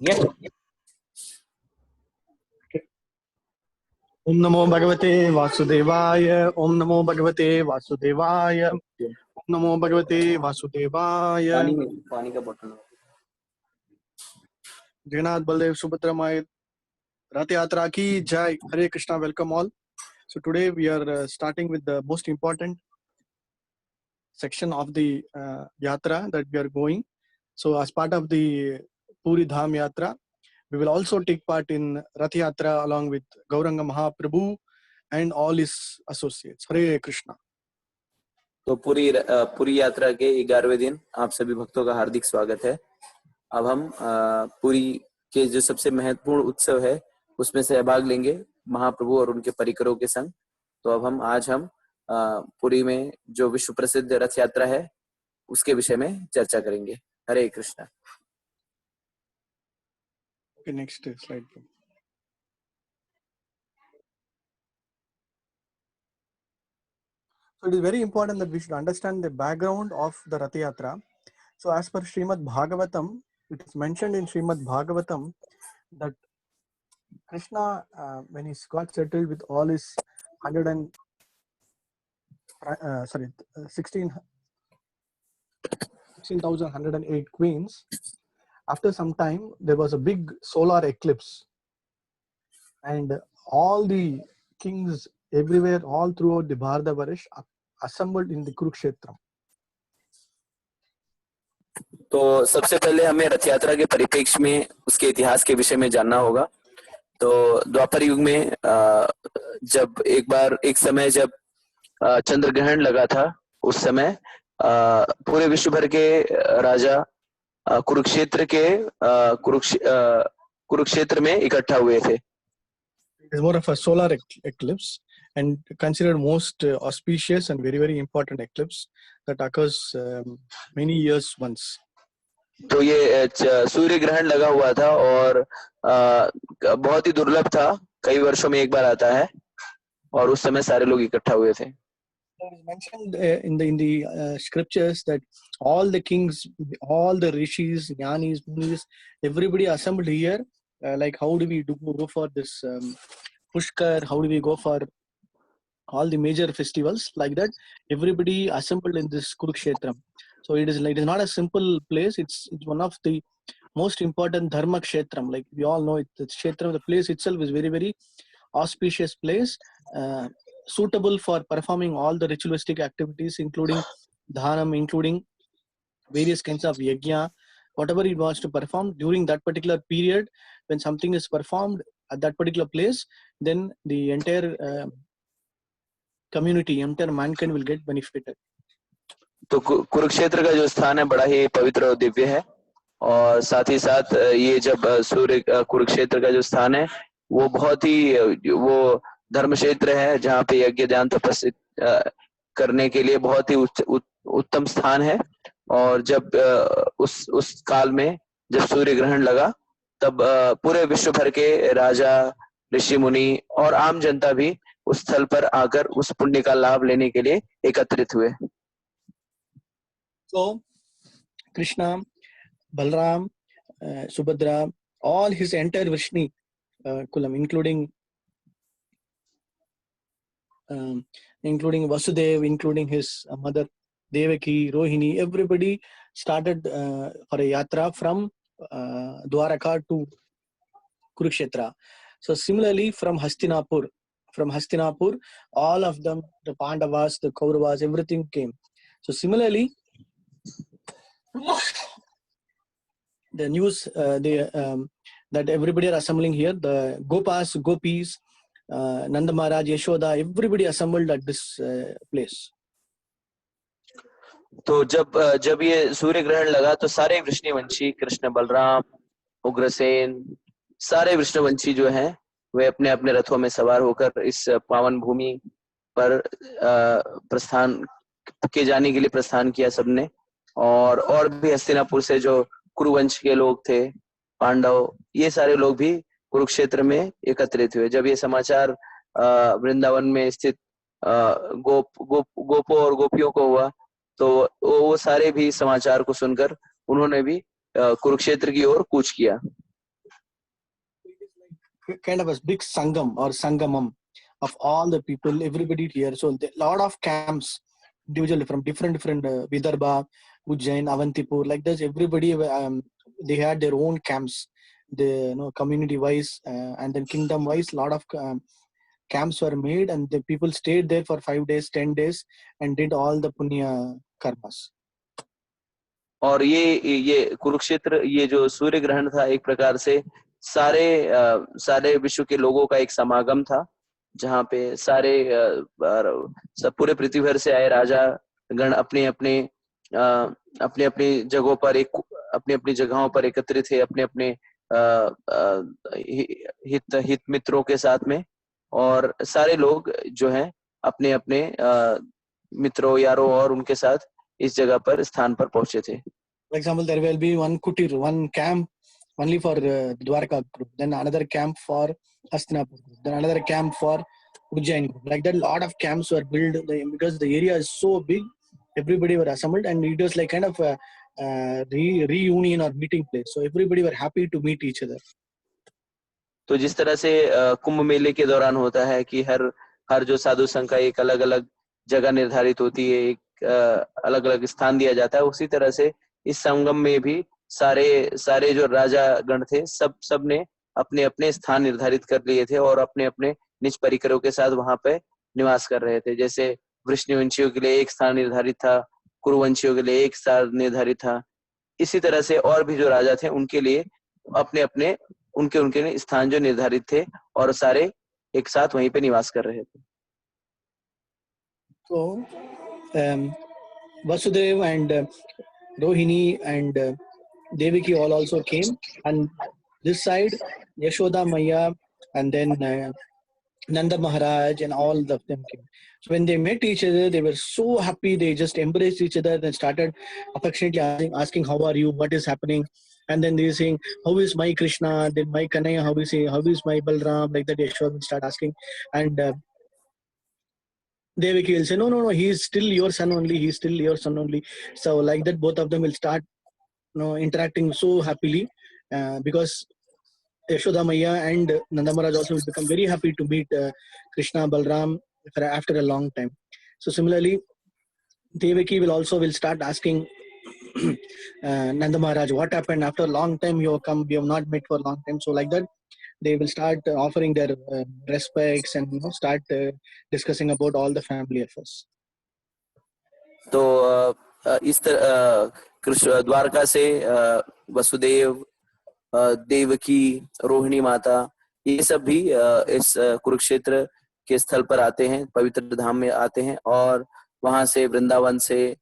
Yes. ओम नमो भगवते वासुदेवाय। ओम नमो भगवते वासुदेवाय। ओम नमो भगवते वासुदेवाय। पानी का बोतल। जगन्नाथ बलदेव सुभद्रा माई रथ यात्रा की जय। Hare Krishna. Welcome all. So today we are starting with the most important section of the yatra that we are going. So as part of the Puri Dham Yatra, we will also take part in Rath Yatra along with Gauranga Mahaprabhu and all his associates. Hare Krishna. तो पूरी यात्रा के 11वें दिन आप सभी भक्तों का हार्दिक स्वागत है। अब हम पुरी के जो सबसे महत्वपूर्ण उत्सव है उसमें सहभाग लेंगे महाप्रभु और उनके परिकरों के संग। तो अब आज हम पुरी में जो विश्व प्रसिद्ध रथ यात्रा है उसके विषय में चर्चा करेंगे। हरे Krishna. Okay, next slide. So it is very important that we should understand the background of the Rath Yatra. So as per Srimad Bhagavatam, it is mentioned in Srimad Bhagavatam that Krishna, when he got settled with all his 16,108 queens, after some time there was a big solar eclipse, and all the kings everywhere, all throughout the Bharatavarsha, assembled in the Kurukshetra. तो सबसे पहले हमें रथ यात्रा के परिप्रेक्ष्य में उसके इतिहास के विषय में जानना होगा। तो द्वापर युग में जब एक समय जब चंद्र ग्रहण लगा था, उस समय पूरे विश्व भर के राजा कुरुक्षेत्र में इकट्ठा हुए थे। It is more of a solar eclipse and considered most auspicious and very, very important eclipse that occurs many years once. तो ये सूर्य ग्रहण लगा हुआ था और बहुत ही दुर्लभ था, कई वर्षों में एक बार आता है और उस समय सारे लोग इकट्ठा हुए थे। It is mentioned in the scriptures that all the kings, all the rishis, jnanis, munis, everybody assembled here. Like how do we go for this Pushkar? How do we go for all the major festivals like that? Everybody assembled in this Kurukshetra. So it is not a simple place. It's one of the most important dharma kshetram. Like we all know, the kshetra, the place itself is very, very auspicious place, suitable for performing all the ritualistic activities, including dhanam, including various kinds of yajna, whatever it wants to perform during that particular period. When something is performed at that particular place, then the entire community, entire mankind will get benefited. तो कुरुक्षेत्र का जो स्थान है बड़ा ही पवित्र और दिव्य है, और साथ ही साथ ये जब सूर्य कुरुक्षेत्र का जो स्थान है वो बहुत ही वो धर्म क्षेत्र है जहाँ पे यज्ञ दान तपस्या करने के लिए बहुत ही उत्तम स्थान है। और जब उस काल में जब सूर्य ग्रहण लगा तब पूरे विश्व भर के राजा, ऋषि मुनि और आम जनता भी उस स्थल पर आकर उस पुण्य का लाभ लेने के लिए एकत्रित हुए। So Krishna, Balram, Subhadra, all his entire Vrishni kulam, including Vasudev, including his mother Devaki, Rohini, everybody started for a yatra from Dwaraka to Kurukshetra. So similarly from Hastinapur, all of them, the Pandavas, the Kauravas, everything came. So similarly, the news that everybody are assembling here, the Gopas, Gopis, Nanda Maharaj, Yashoda, everybody assembled at this place. तो जब ये सूर्य ग्रहण लगा तो सारे वृष्णिवंशी, कृष्ण बलराम, उग्रसेन, सारे वृष्णिवंशी जो हैं वे अपने अपने रथों में सवार होकर इस पावन भूमि पर प्रस्थान के जाने के लिए प्रस्थान किया सबने। और भी हस्तिनापुर से जो कुरुवंश के लोग थे, पांडव, ये सारे लोग भी कुरुक्षेत्र में एकत्रित हुए। जब ये समाचार वृंदावन में स्थित गोपों और गोपियों को हुआ तो वो सारे भी समाचार को सुनकर उन्होंने भी कुरुक्षेत्र की ओर कूच किया। kind of a big sangam or sangamam of all the people, everybody here. So a lot of camps, individually from different Vidarbha, Ujjain, Avantipur, like this. Everybody they had their own camps, the community wise and then kingdom wise. Lot of camps were made, and the people stayed there for 5 days, 10 days, and did all the punya karmas. और ये कुरुक्षेत्र, ये जो सूर्य ग्रहण था, एक प्रकार से सारे विश्व के लोगों का एक समागम था, जहाँ पे सारे सब पूरे पृथ्वी भर से आए राजा गण अपने अपने जगहों पर अपनी अपनी जगहों पर एकत्रित थे, अपने अपने हित मित्रों के साथ में, और सारे लोग जो हैं अपने अपने मित्रों यारों और उनके साथ इस जगह पर स्थान पर पहुंचे थे. For example, there will be one kutir, one camp only for Dwarka group, then another camp for Hastinapur group, then another camp for Ujjain group. Like that, a lot of camps were built because the area is so big. Everybody were assembled, and it was like kind of a reunion or meeting place. So everybody were happy to meet each other. तो जिस तरह से कुंभ मेले के दौरान होता है कि हर जो साधु संघ का एक अलग अलग जगह निर्धारित होती है, एक अलग अलग स्थान दिया जाता है, उसी तरह से इस संगम में भी सारे जो राजा गण थे, सब ने अपने अपने स्थान निर्धारित कर लिए थे और अपने अपने निज परिकरों के साथ वहां पे निवास कर रहे थे. जैसे वृष्णिवंशियों के लिए एक स्थान निर्धारित था, कुरुवंशियों के लिए एक स्थान निर्धारित था. इसी तरह से और भी जो राजा थे उनके लिए अपने अपने उनके स्थान जो निर्धारित थे, और सारे एक साथ वहीं पे निवास कर रहे थे. So Vasudev and Rohini and Devaki all also came, and this side Yashoda Maya and then Nanda Maharaj and all of them came. So when they met each other, they were so happy. They just embraced each other and started affectionately asking, "How are you? What is happening?" And then they were saying, "How is my Krishna? Then my Kanaya, how is he? How is my Balram?" Like that, Yashoda will start asking, and Devaki will say, no, he's still your son only. He's still your son only. So like that, both of them will start, interacting so happily because Yashoda Maya and Nanda Maharaj also will become very happy to meet Krishna, Balram after a long time. So similarly, Devaki will start asking Nanda Maharaj, what happened after a long time you have come, we have not met for a long time. So like that, they will start offering their respects and start discussing about all the family affairs. तो इस तरह कृष्ण द्वारका से वसुदेव, देवकी, रोहिणी माता, ये सब भी इस कुरुक्षेत्र के स्थल पर आते हैं, पवित्र धाम में आते हैं, और वहां से वृंदावन से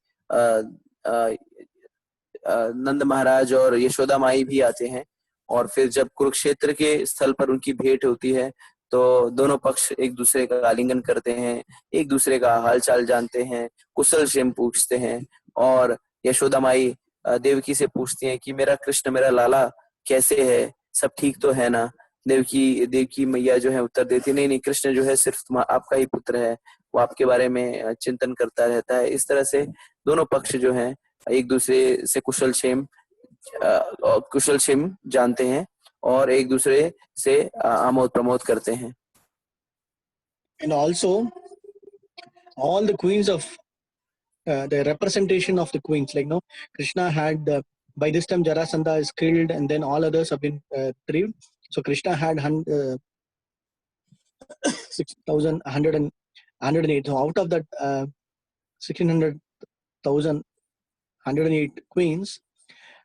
नंद महाराज और यशोदा माई भी आते हैं. और फिर जब कुरुक्षेत्र के स्थल पर उनकी भेंट होती है तो दोनों पक्ष एक दूसरे का आलिंगन करते हैं, एक दूसरे का हालचाल जानते हैं, कुशल क्षेम पूछते हैं, और यशोदा माई देवकी से पूछती हैं कि मेरा कृष्ण, मेरा लाला कैसे है, सब ठीक तो है ना. देवकी मैया जो है उत्तर देती, नहीं, कृष्ण जो है सिर्फ आपका ही पुत्र है, वो आपके बारे में चिंतन करता रहता है. इस तरह से दोनों पक्ष जो है एक दूसरे से कुशल क्षेम जानते हैं और एक दूसरे से आमोद प्रमोद करते हैं. And also all the queens of the representation of the queens, like Krishna had by this time Jarasandha is killed and then all others have been retrieved. So Krishna had 6,108. So out of that 1,600,108 queens,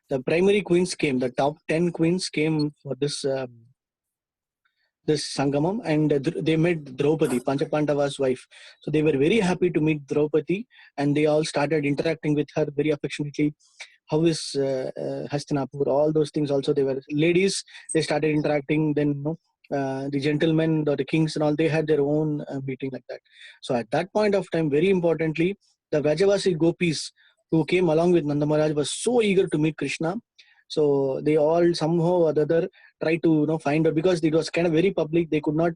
the primary queens came. The top 10 queens came for this Sangamam, and they met Draupadi, Panchapandava's wife. So they were very happy to meet Draupadi, and they all started interacting with her very affectionately. How is Hastinapur? All those things also. They were ladies. They started interacting. Then the gentlemen or the kings and all, they had their own meeting like that. So at that point of time, very importantly, the Vrajavasi gopis who came along with Nanda Maharaj was so eager to meet Krishna. So they all somehow or other try to find out, because it was kind of very public. They could not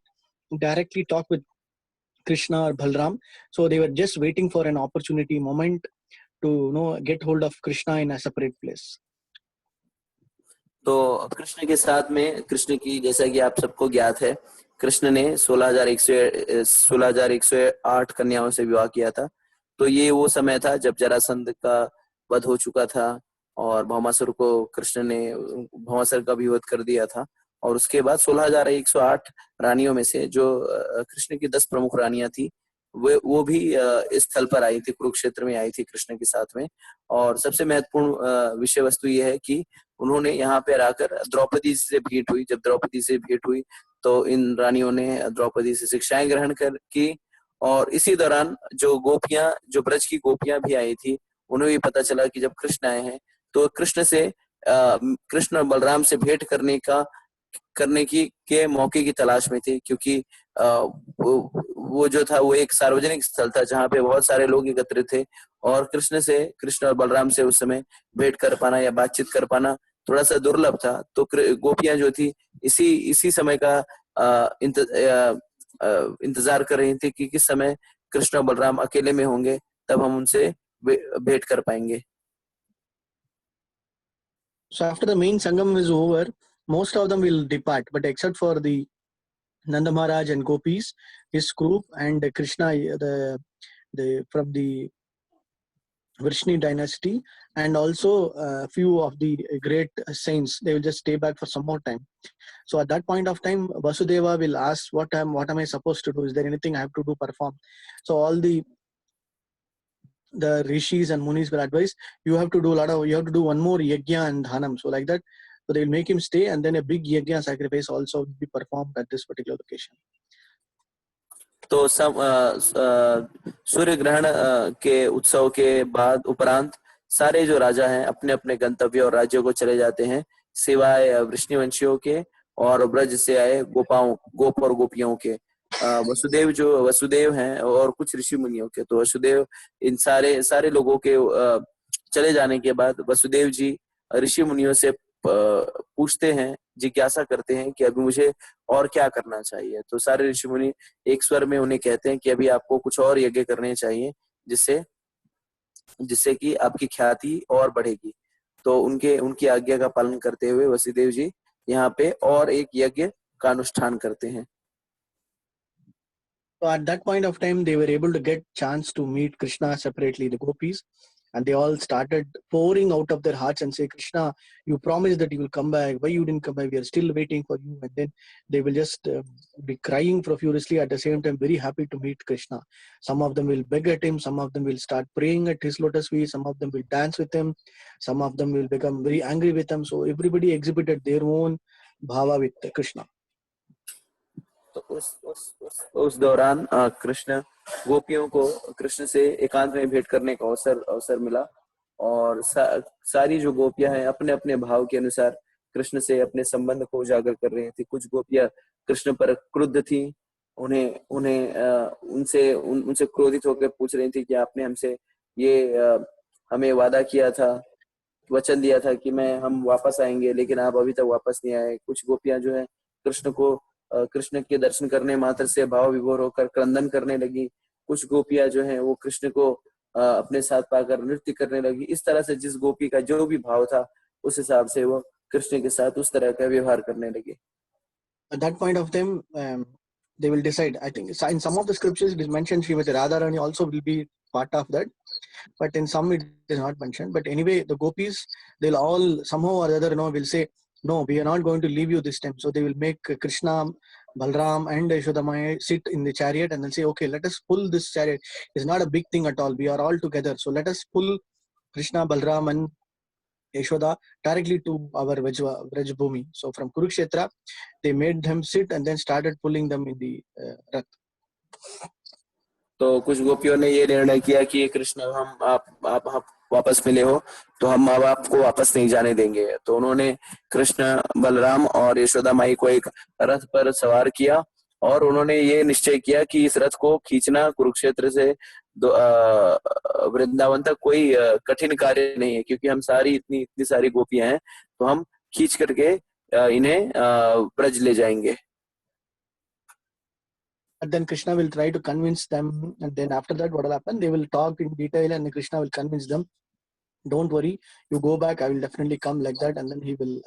directly talk with Krishna or Balram. So they were just waiting for an opportunity moment to get hold of Krishna in a separate place. तो कृष्ण के साथ में कृष्ण की, जैसा कि आप सबको ज्ञात है, कृष्ण ने 16,108 कन्याओं से विवाह किया था। तो ये वो समय था जब जरासंध का वध हो चुका था और भौमासुर को कृष्ण ने भौमासुर का भी वध कर दिया था। और उसके बाद 16,108 रानियों में से जो कृष्ण की 10 प्रमुख रानियां थी, वो भी इस स्थल पर आई थी, कुरुक्षेत्र में आई थी कृष्ण के साथ में। और सबसे महत्वपूर्ण विषय वस्तु ये है कि उन्होंने यहाँ पे आकर द्रौपदी से भेंट हुई। जब द्रौपदी से भेंट हुई तो इन रानियों ने द्रौपदी से शिक्षाएं ग्रहण कर की। और इसी दौरान जो गोपियां, जो ब्रज की गोपियां भी आई थी, उन्हें भी पता चला कि जब कृष्ण आए हैं तो कृष्ण और बलराम से भेंट करने की के मौके की तलाश में थे। क्योंकि वो जो था वो एक सार्वजनिक स्थल था जहाँ पे बहुत सारे लोग एकत्रित थे, और कृष्ण और बलराम से उस समय भेंट कर पाना या बातचीत कर पाना थोड़ा सा दुर्लभ था। तो गोपियां जो थी इसी इसी समय का इंतजार कर रही थी कि किस समय कृष्ण और बलराम अकेले में होंगे, तब हम उनसे भेंट कर पाएंगे। So after the main Sangam is over, most of them will depart, but except for the Nanda Maharaj and Gopis, his group, and Krishna, the from the Vrishni dynasty, and also a few of the great saints, they will just stay back for some more time. So at that point of time, Vasudeva will ask, what am I supposed to do? Is there anything I have to do, perform? So all the rishis and munis will advise, you have to do one more yajna and dhanam. So like that, so they will make him stay, and then a big yajna sacrifice also will be performed at this particular location. तो सूर्य ग्रहण के उत्सव के बाद उपरांत सारे जो राजा हैं अपने अपने गंतव्य और राज्यों को चले जाते हैं, सिवाय वृष्णिवंशियों के और ब्रज से आए गोप और गोपियों के। वसुदेव हैं और कुछ ऋषि मुनियों के। तो वसुदेव इन सारे लोगों के चले जाने के बाद वसुदेव जी ऋषि मुनियों से पूछते हैं, जिज्ञासा करते हैं कि अभी मुझे और क्या करना चाहिए। तो सारे ऋषि मुनि एक स्वर में उन्हें कहते हैं कि अभी आपको कुछ और यज्ञ करने चाहिए, जिससे जिससे कि आपकी ख्याति और बढ़ेगी। तो उनकी आज्ञा का पालन करते हुए वसुदेव जी यहाँ पे और एक यज्ञ का अनुष्ठान करते हैं। So at that point of time, they were able to get chance to meet Krishna separately, the gopis, and they all started pouring out of their hearts and say, Krishna, you promised that you will come back. Why you didn't come back? We are still waiting for you. And then they will just be crying profusely, at the same time very happy to meet Krishna. Some of them will beg at him, some of them will start praying at his lotus feet, some of them will dance with him, some of them will become very angry with him. So everybody exhibited their own bhava with Krishna. तो उस दौरान कृष्ण गोपियों को कृष्ण से एकांत में भेंट करने का अवसर मिला। और सारी जो गोपियां हैं अपने अपने भाव के अनुसार कृष्ण से अपने संबंध को उजागर कर रही थी। कुछ गोपियां कृष्ण पर क्रुद्ध थी, उनसे क्रोधित होकर पूछ रही थी कि आपने हमसे हमें वादा किया था, वचन दिया था कि हम वापस आएंगे, लेकिन आप अभी तक वापस नहीं आए। कुछ गोपियां जो है कृष्ण के दर्शन करने मात्र से भाव विभोर होकर क्रंदन करने लगी। कुछ गोपियां जो हैं वो कृष्ण को अपने साथ पाकर नृत्य करने लगी। इस तरह से जिस गोपी का जो भी भाव था उस हिसाब से वो कृष्ण के साथ उस तरह का व्यवहार करने लगी। At that point of time, they will decide. I think in some of the scriptures it is mentioned Srimati Radharani also will be part of that, but in some it is not mentioned. But anyway, the gopis, they'll all somehow or other will say, no, we are not going to leave you this time. So they will make Krishna, Balram and Yashodamaya sit in the chariot, and they'll say, okay, let us pull this chariot. It's not a big thing at all. We are all together. So let us pull Krishna, Balram and Yashoda directly to our Vraj Bhumi. So from Kurukshetra, they made them sit and then started pulling them in the rath. तो कुछ गोपियों ने ये निर्णय किया कि कृष्ण, आप वापस मिले हो तो हम अब आपको वापस नहीं जाने देंगे। तो उन्होंने कृष्ण, बलराम और यशोदा माई को एक रथ पर सवार किया और उन्होंने ये निश्चय किया कि इस रथ को खींचना कुरुक्षेत्र से वृंदावन तक कोई कठिन कार्य नहीं है, क्योंकि हम इतनी सारी गोपियां हैं, तो हम खींच करके इन्हें ब्रज ले जाएंगे। And then Krishna will try to convince them, and then after that what will happen, they will talk in detail and Krishna will convince them, don't worry, you go back, I will definitely come, like that. And then he will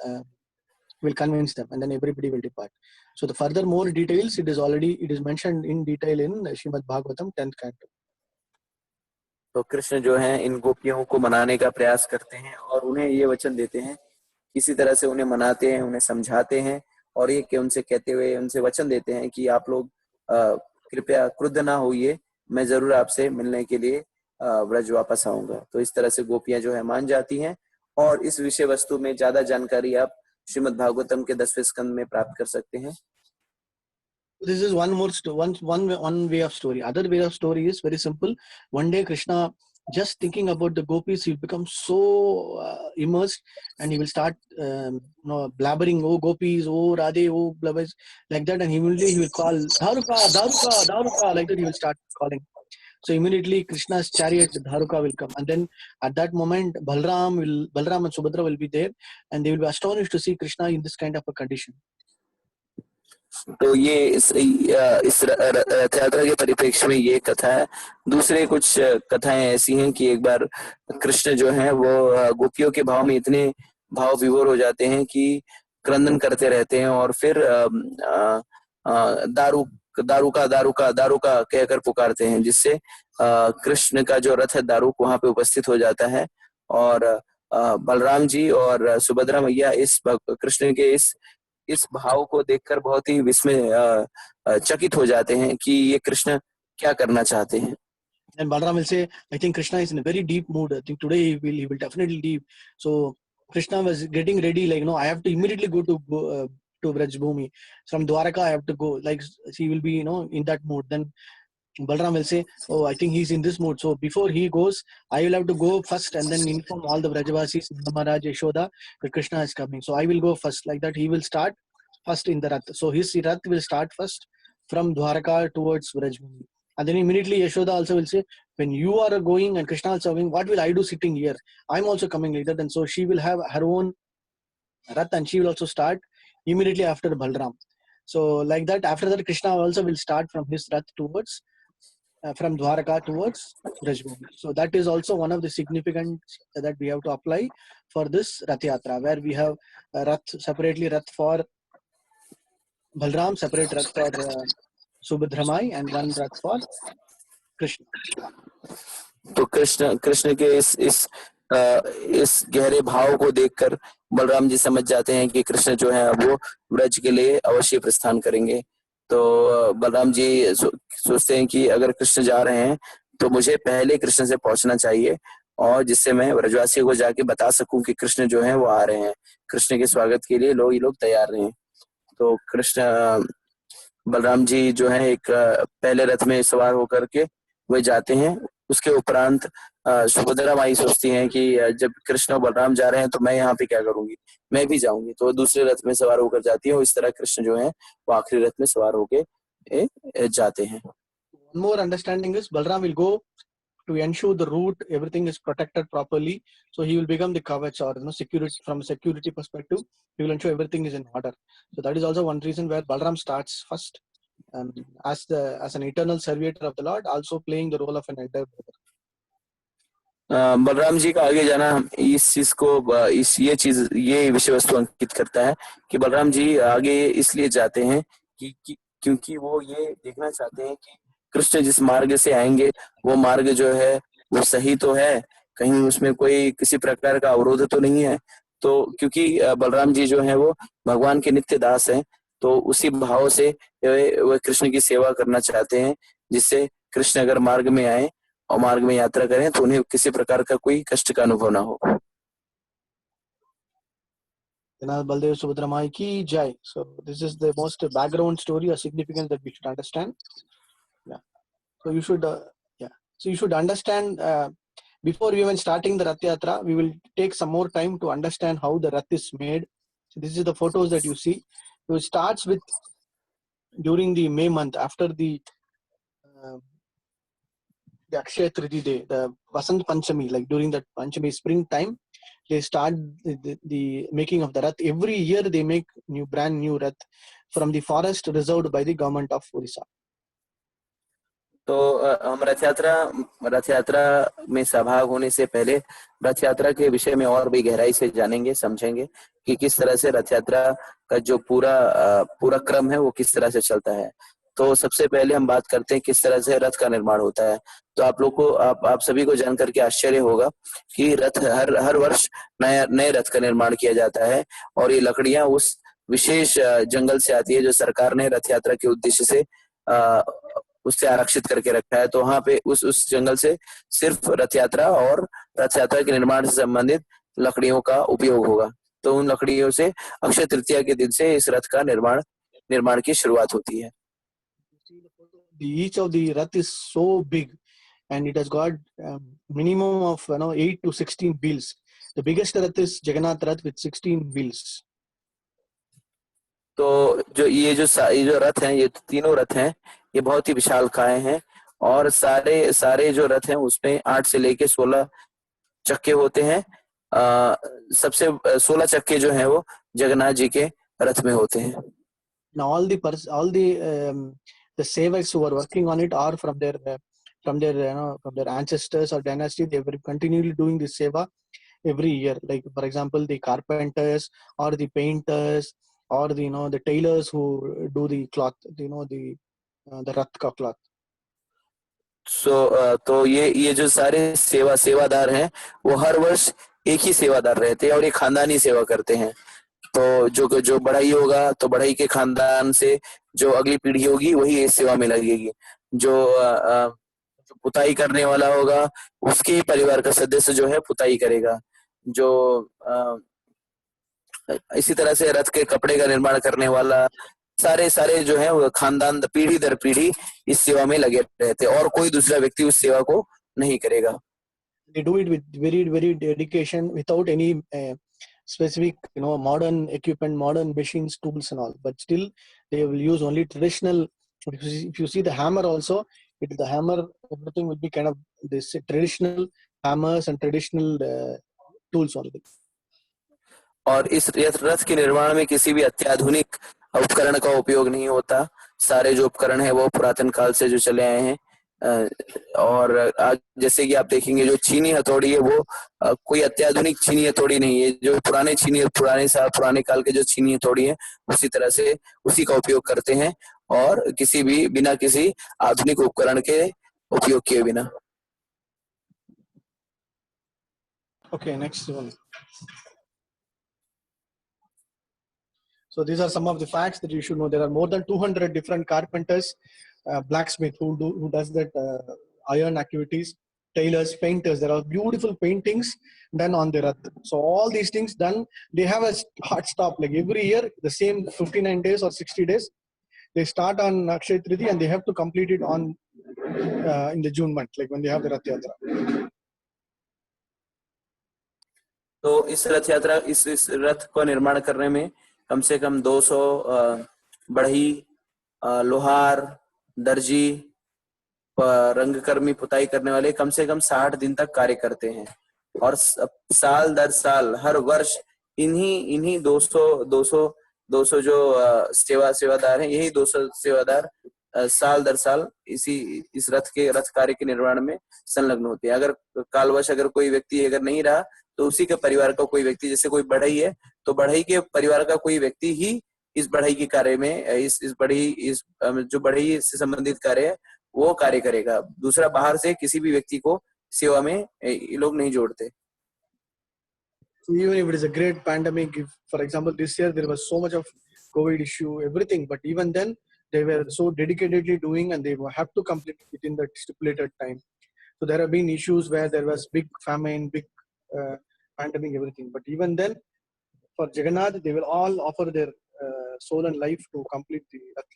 will convince them, and then everybody will depart. So the further more details, it is mentioned in detail in Srimad Bhagavatam 10th canto. तो कृष्ण जो है इन गोपियों को मनाने का प्रयास करते हैं और उन्हें ये वचन देते हैं, किसी तरह से उन्हें मनाते हैं, उन्हें समझाते हैं और ये कि उनसे कहते हुए उनसे वचन देते हैं कि आप लोग कृपया क्रुद्ध ना होइए, मैं जरूर आपसे मिलने के लिए व्रज वापस आऊंगा। तो इस तरह से गोपियां जो है मान जाती हैं और इस विषय वस्तु में ज्यादा जानकारी आप श्रीमद् भागवतम के 10वें स्कंद में प्राप्त कर सकते हैं। This is one way of story. Other way of story is very simple. One day Krishna, just thinking about the gopis, he becomes so immersed, and he will start blabbering, oh gopis, oh Radhe, oh blabbers, like that, and immediately he will call Dharuka, Dharuka, Dharuka, like that he will start calling. So immediately Krishna's chariot Dharuka will come, and then at that moment Balram and Subhadra will be there, and they will be astonished to see Krishna in this kind of a condition. तो ये इस रथ यात्रा के परिप्रेक्ष्य में ये कथा है। दूसरे कुछ कथाएं ऐसी हैं कि एक बार कृष्ण जो है वो गोपियों के भाव में इतने भाव विभोर हो जाते हैं कि क्रंदन करते रहते हैं और फिर दारुका दारुका दारुका कहकर पुकारते हैं, जिससे कृष्ण का जो रथ है दारुक वहां पे उपस्थित हो जाता है और बलराम जी और सुभद्रा मैया इस कृष्ण के इस भाव को देखकर बहुत ही विस्मय चकित हो जाते हैं कि ये कृष्ण क्या करना चाहते हैं। And Balaram will say, I think Krishna is in a very deep mood. I think today he will definitely leave. So Krishna was getting ready, like, I have to immediately go to Braj Bhumi. From Dwaraka I have to go. Like, he will be, in that mood. Then Balaram will say, oh, I think he's in this mood. So before he goes, I will have to go first and then inform all the Brajavasis, Maharaj, Yashoda, that Krishna is coming. So I will go first. Like that, he will start first in the Rath. So his Rath will start first from Dwaraka towards Brajbhumi. And then immediately Yashoda also will say, when you are going and Krishna also going, what will I do sitting here? I'm also coming like that. And so she will have her own Rath and she will also start immediately after Balram. So like that, after that, Krishna also will start from his Rath towards from Dwaraka towards Brajbhumi. So that is also one of the significant that we have to apply for this Rath Yatra, where we have a Rath, separately Rath for Balram, separate Rath for Subhadramai, and one Rath for Krishna. तो कृष्ण के इस गहरे भाव को देखकर बलराम जी समझ जाते हैं कि कृष्ण जो है वो ब्रज के लिए अवश्य प्रस्थान करेंगे। तो बलराम जी सोचते हैं कि अगर कृष्ण जा रहे हैं तो मुझे पहले कृष्ण से पहुंचना चाहिए और जिससे मैं ब्रजवासियों को जाके बता सकूं कि कृष्ण जो है वो आ रहे हैं, कृष्ण के स्वागत के लिए ये लोग तैयार रहें। तो बलराम जी जो है एक पहले रथ में सवार होकर के वे जाते हैं। उसके उपरांत सुभद्रा माई सोचती हैं कि जब कृष्ण और बलराम जा रहे हैं तो मैं यहाँ पे क्या करूंगी, मैं भी जाऊंगी। तो दूसरे रथ में सवार होकर जाती है और इस तरह कृष्ण जो है वो आखिरी रथ में सवार होके जाते हैं। One more understanding is Balram will go to ensure the route, everything is protected properly. So he will become the kavach, or security, from a security perspective, he will ensure everything is in order. So that is also one reason where Balram starts first, as an eternal servitor of the Lord, also playing the role of an elder brother. Balram ji का आगे जाना इस चीज को ये विषय वस्तु अंकित करता है कि बलराम जी आगे इसलिए जाते हैं कि क्योंकि वो ये देखना चाहते हैं कि कृष्ण जिस मार्ग से आएंगे वो मार्ग जो है वो सही तो है, कहीं उसमें कोई किसी प्रकार का अवरोध तो नहीं है। तो क्योंकि बलराम जी जो है वो भगवान के नित्य दास हैं, तो उसी भाव से वे कृष्ण की सेवा करना चाहते हैं, जिससे कृष्ण अगर मार्ग में आए और मार्ग में यात्रा करें तो उन्हें किसी प्रकार का कोई कष्ट का अनुभव ना हो। Baldev Subhadra Mai ki jai. So this is the most background story or significance that we should understand. Yeah. So you should So you should understand before even starting the Rath Yatra, we will take some more time to understand how the Rath is made. So this is the photos that you see. So it starts with during the May month, after the Akshaya Triti day, the Vasant Panchami, like during that Panchami spring time, they start the making of the Rath. Every year they make brand new Rath from the forest reserved by the government of Orissa. तो हम रथ यात्रा में सहभाग होने से पहले रथ यात्रा के विषय में और भी गहराई से जानेंगे, समझेंगे कि किस तरह से रथ यात्रा का जो पूरा क्रम है वो किस तरह से चलता है। तो सबसे पहले हम बात करते हैं किस तरह से रथ का निर्माण होता है। तो आप लोग को आप सभी को जानकर के आश्चर्य होगा कि रथ हर हर वर्ष नए रथ का निर्माण किया जाता है, और ये लकड़ियां उस विशेष जंगल से आती है जो सरकार ने रथ यात्रा के उद्देश्य से उससे आरक्षित करके रखा है। तो वहां पे उस जंगल से सिर्फ रथ यात्रा और रथ यात्रा के निर्माण से संबंधित लकड़ियों का उपयोग होगा। तो उन लकड़ियों से अक्षय तृतीया के दिन से इस रथ का निर्माण की शुरुआत होती है। Each of the rath is so big, and it has got minimum of 8 to 16 wheels. The biggest rath is Jagannath Rath with 16 wheels. तो ये जो रथ हैं, ये तीनों रथ हैं, ये बहुत ही विशालकाय हैं, और सारे जो रथ हैं उसमें 8 से लेके 16 चक्के होते हैं। सबसे 16 चक्के जो हैं वो जगन्नाथ जी के रथ में होते हैं। Now all the sevaks who are working on it are from their ancestors or dynasty. They were continually doing this seva every year. Like for example, the carpenters or the painters or the tailors who do the cloth, the rath ka cloth. तो ये जो सारे सेवादार हैं वो हर वर्ष एक ही सेवादार रहते हैं और ये खानदानी सेवा करते हैं। तो जो बढ़ई होगा तो बढ़ई के खानदान से जो अगली पीढ़ी होगी वही इस सेवा में लगेगी। जो पुताई करने वाला होगा उसके परिवार का सदस्य जो है पुताई करेगा। जो इसी तरह से रथ के कपड़े का निर्माण करने वाला, सारे जो है वो खानदान पीढ़ी दर पीढ़ी इस सेवा में लगे रहते हैं और कोई दूसरा व्यक्ति उस सेवा को नहीं करेगा। They do it with very very dedication without any specific modern equipment, modern machines, tools and all, but still they will use only traditional. If you see the hammer also, the hammer, everything will be kind of this traditional hammers and traditional tools only. और इस रथ के निर्माण में किसी भी अत्याधुनिक उपकरण का उपयोग नहीं होता। सारे जो उपकरण है वो पुरातन काल से जो चले आए हैं। और आज जैसे कि आप देखेंगे जो चीनी हथौड़ी है वो कोई अत्याधुनिक चीनी हथौड़ी नहीं है। जो पुराने काल के जो चीनी हथौड़ी है उसी तरह से उसी का उपयोग करते हैं और बिना किसी आधुनिक उपकरण के उपयोग किए बिना। Okay, next one. So these are some of the facts that you should know. There are more than 200 different carpenters, blacksmith who does that iron activities, tailors, painters. There are beautiful paintings done on the rath. So all these things done, they have a hard stop. Like every year, the same 59 days or 60 days, they start on Akshaya Tritiya and they have to complete it on in the June month, like when they have the Rath Yatra. तो इस रथ यात्रा इस रथ का निर्माण करने में कम से कम 200 बढ़ई, लोहार, दर्जी, रंगकर्मी, पुताई करने वाले कम से कम 60 दिन तक कार्य करते हैं। और साल दर साल हर वर्ष इन्हीं 200 जो सेवादार हैं, यही 200 सेवादार साल दर साल इस रथ कार्य के निर्माण में संलग्न होते हैं। अगर कालवश अगर कोई व्यक्ति अगर नहीं रहा तो उसी के परिवार का कोई व्यक्ति, जैसे कोई बढ़ई है तो बढ़ई के परिवार का कोई व्यक्ति ही इस बढ़ई के कार्य में जो बढ़ई से संबंधित कार्य है वो कार्य करेगा। दूसरा बाहर से किसी भी व्यक्ति को सेवा में ये लोग नहीं जोड़ते। So even if it is a great pandemic, if, for example, this year there was so much of COVID issue, everything, but even then they were so dedicatedly doing and they have to complete within the stipulated time. So there have been issues where there was big famine, big pandemic, everything. But even then, for Jagannath, they will all offer their soul and life to complete the rath.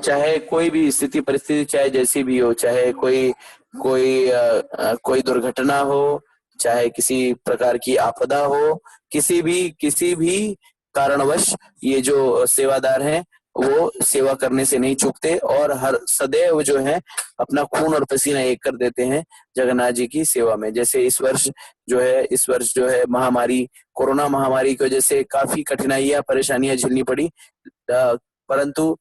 चाहे कोई भी स्थिति परिस्थिति चाहे जैसी भी हो, चाहे कोई दुर्घटना हो, चाहे किसी प्रकार की आपदा हो, किसी भी कारणवश ये जो सेवादार हैं वो सेवा करने से नहीं चूकते और हर सदैव जो है अपना खून और पसीना एक कर देते हैं जगन्नाथ जी की सेवा में। जैसे इस वर्ष जो है कोरोना महामारी की वजह से काफी कठिनाइयां परेशानियां झेलनी पड़ी। परंतु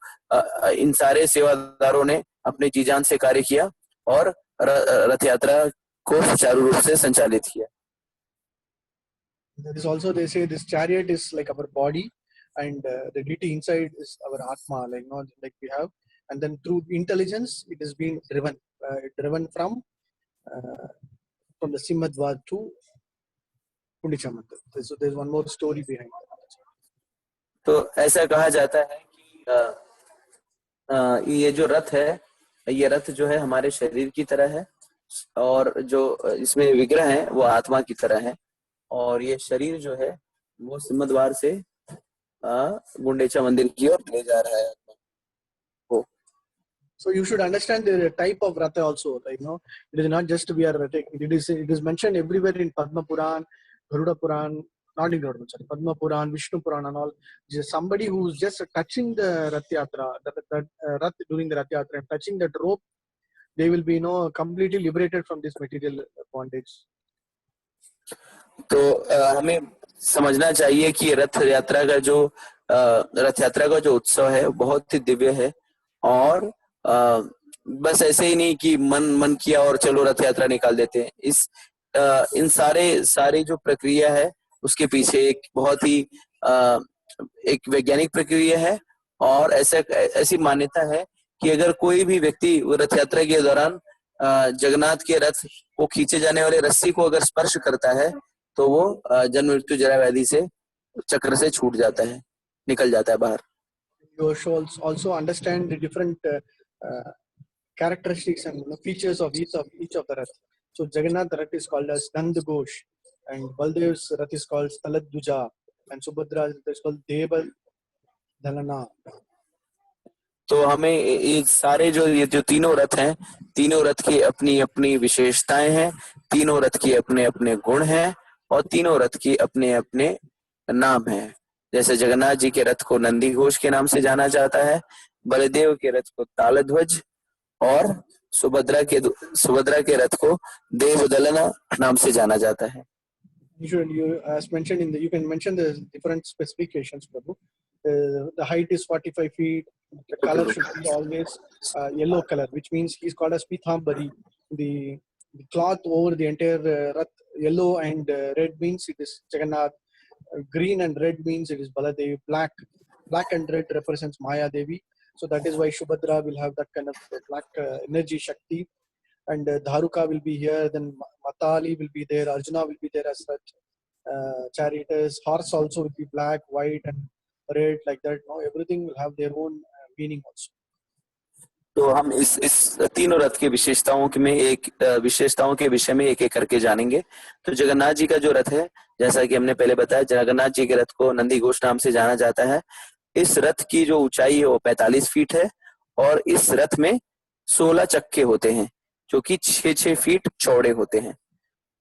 इन सारे सेवादारों ने अपने जी जान से कार्य किया और रथ यात्रा को सुचारू रूप से संचालित किया। There is also, they say this chariot is like our body, and the deity inside is our atma, like not like we have, and then through intelligence it is being driven from the Simhadwar to Pundicha Mandir. So there's one more story behind that. तो ऐसा कहा जाता है कि ये जो रथ है, ये रथ जो है हमारे शरीर की तरह है, और जो इसमें विग्रह है वो आत्मा की तरह है, और ये शरीर जो है वो सिंहद्वार से गुंडेचा मंदिर की ओर ले जा रहा है। So you should understand the type of ratha also, like, it is not just we are taking, it is mentioned everywhere in Padma Puran, Garuda Puran, not in Garuda, sorry, Padma Puran, Vishnu Puran and all. Just somebody who's just touching the Rath Yatra, Rath during the Rath Yatra and touching that rope, they will be completely liberated from this material bondage. तो हमें समझना चाहिए कि रथ यात्रा का जो उत्सव है बहुत ही दिव्य है, और बस ऐसे ही नहीं कि मन किया और चलो रथ यात्रा निकाल देते हैं। इन सारी जो प्रक्रिया है उसके पीछे एक बहुत ही एक वैज्ञानिक प्रक्रिया है, और ऐसी मान्यता है कि अगर कोई भी व्यक्ति रथ यात्रा के दौरान जगन्नाथ के रथ को खींचे जाने वाले रस्सी को अगर स्पर्श करता है तो वो जन्म मृत्यु जरा व्याधि से चक्र से छूट जाता है, निकल जाता है बाहर। You should also understand the different characteristics and features of each of the Rath. So Jagannath Rath is called as Nand Ghosh, and Baldev's Rath is called Talad Duja, and Subhadra's Rath is called Deval Dhalana. तो हमें ये सारे जो तीनों रथ हैं, तीनों रथ की अपनी अपनी विशेषताएं हैं, तीनों रथ की अपने अपने गुण हैं, और तीनों रथ की अपने अपने नाम हैं। जैसे जगन्नाथ जी के रथ को नंदी घोष के नाम से जाना जाता है, बलदेव के रथ को तालध्वज, और सुभद्रा के रथ को देवदलना नाम से जाना जाता है। As mentioned you can mention the different specifications, Prabhu. The height is 45 feet. The color should be always yellow color, which means he's called as Pithambari. The cloth over the entire Rath, yellow and red means it is Jagannath. Green and red means it is Baladev. Black and red represents Maya Devi. So that is why Subhadra will have that kind of black energy Shakti. And Dharuka will be here. Then Matali will be there. Arjuna will be there as such. Charioteers. Horse also will be black, white and red like that. Everything will have their own meaning also. तो हम इस तीनों रथ की विशेषताओं के विषय में एक एक करके जानेंगे। तो जगन्नाथ जी का जो रथ है, जैसा कि हमने पहले बताया, जगन्नाथ जी के रथ को नंदी घोष नाम से जाना जाता है। इस रथ की जो ऊंचाई है वो 45 फीट है, और इस रथ में 16 चक्के होते हैं जो कि 6-6 फीट चौड़े होते हैं।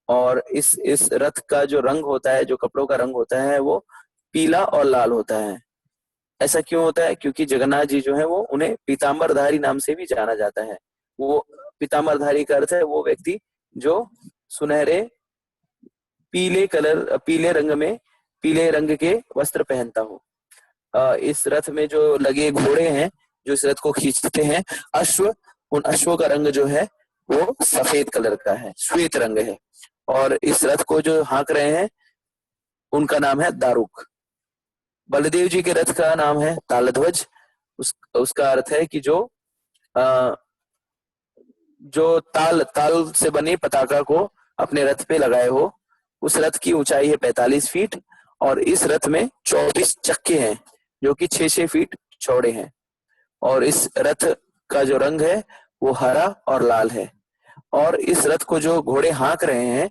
और इस रथ का जो रंग होता है, जो कपड़ों का रंग होता है, वो पीला और लाल होता है। ऐसा क्यों होता है? क्योंकि जगन्नाथ जी जो है वो उन्हें पीतांबरधारी नाम से भी जाना जाता है। वो पीतांबरधारी का अर्थ है वो व्यक्ति जो सुनहरे पीले रंग के वस्त्र पहनता हो। इस रथ में जो लगे घोड़े हैं जो इस रथ को खींचते हैं, उन अश्वों का रंग जो है वो सफेद कलर का है, श्वेत रंग है। और इस रथ को जो हाँक रहे हैं उनका नाम है दारुक। बलदेव जी के रथ का नाम है तालध्वज। उसका अर्थ है कि जो ताल से बने पताका को अपने रथ पे लगाए हो। उस रथ की ऊंचाई है 45 फीट, और इस रथ में 24 चक्के हैं जो कि 6-6 फीट चौड़े हैं। और इस रथ का जो रंग है वो हरा और लाल है। और इस रथ को जो घोड़े हाँक रहे हैं,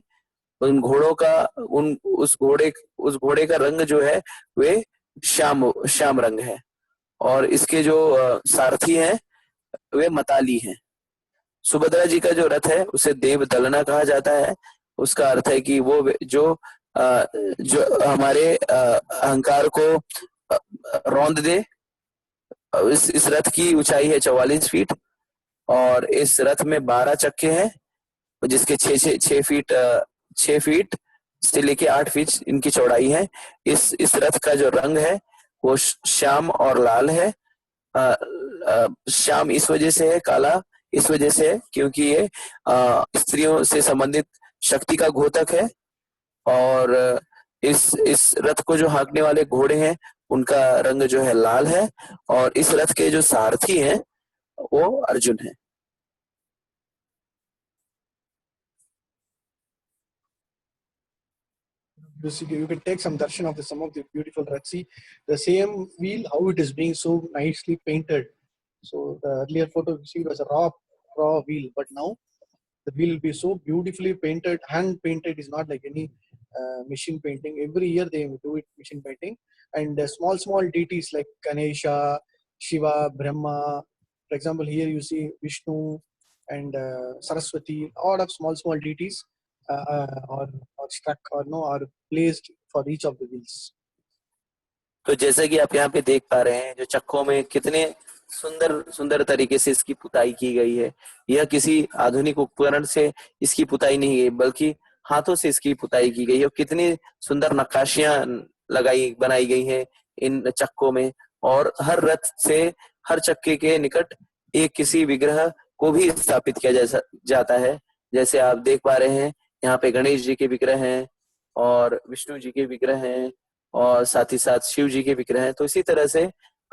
उन घोड़ों का उस घोड़े का रंग जो है वे श्याम रंग है। और इसके जो सारथी हैं वे मताली हैं। सुभद्रा जी का जो रथ है उसे देव दलना कहा जाता है। उसका अर्थ है कि वो जो हमारे अहंकार को रौंद दे। इस रथ की ऊंचाई है 44 फीट, और इस रथ में 12 चक्के हैं जिसके 6 फीट से लेके 8 फीट इनकी चौड़ाई है। इस रथ का जो रंग है वो श्याम और लाल है, श्याम इस वजह से है, काला इस वजह से है क्योंकि ये स्त्रियों से संबंधित शक्ति का घोतक है। और इस रथ को जो हाँकने वाले घोड़े हैं उनका रंग जो है लाल है, और इस रथ के जो सारथी हैं वो अर्जुन है। You can take some darshan of some of the beautiful rats. See the same wheel, how it is being so nicely painted. So the earlier photo you see it was a raw wheel, but now the wheel will be so beautifully painted, hand painted. Is not like any machine painting. Every year they do it machine painting, and small deities like Ganesha, Shiva, Brahma. For example, here you see Vishnu and Saraswati. All of small deities or struck or no are placed for each of the wheels. तो जैसा कि आप यहाँ पे देख पा रहे हैं, जो चक्कों में कितने सुंदर सुंदर तरीके से इसकी पुताई की गई है। यह किसी आधुनिक उपकरण से इसकी पुताई नहीं गई, बल्कि हाथों से इसकी पुताई की गई है। और कितनी सुंदर नक्काशियां बनाई गई हैं इन चक्कों में। और हर रथ से, हर चक्के के निकट एक किसी विग्रह को भी स्थापित किया जाता है। जैसे आप देख पा रहे हैं, यहाँ पे गणेश जी के विग्रह हैं और विष्णु जी के विग्रह हैं और साथ ही साथ शिव जी के विग्रह हैं। तो इसी तरह से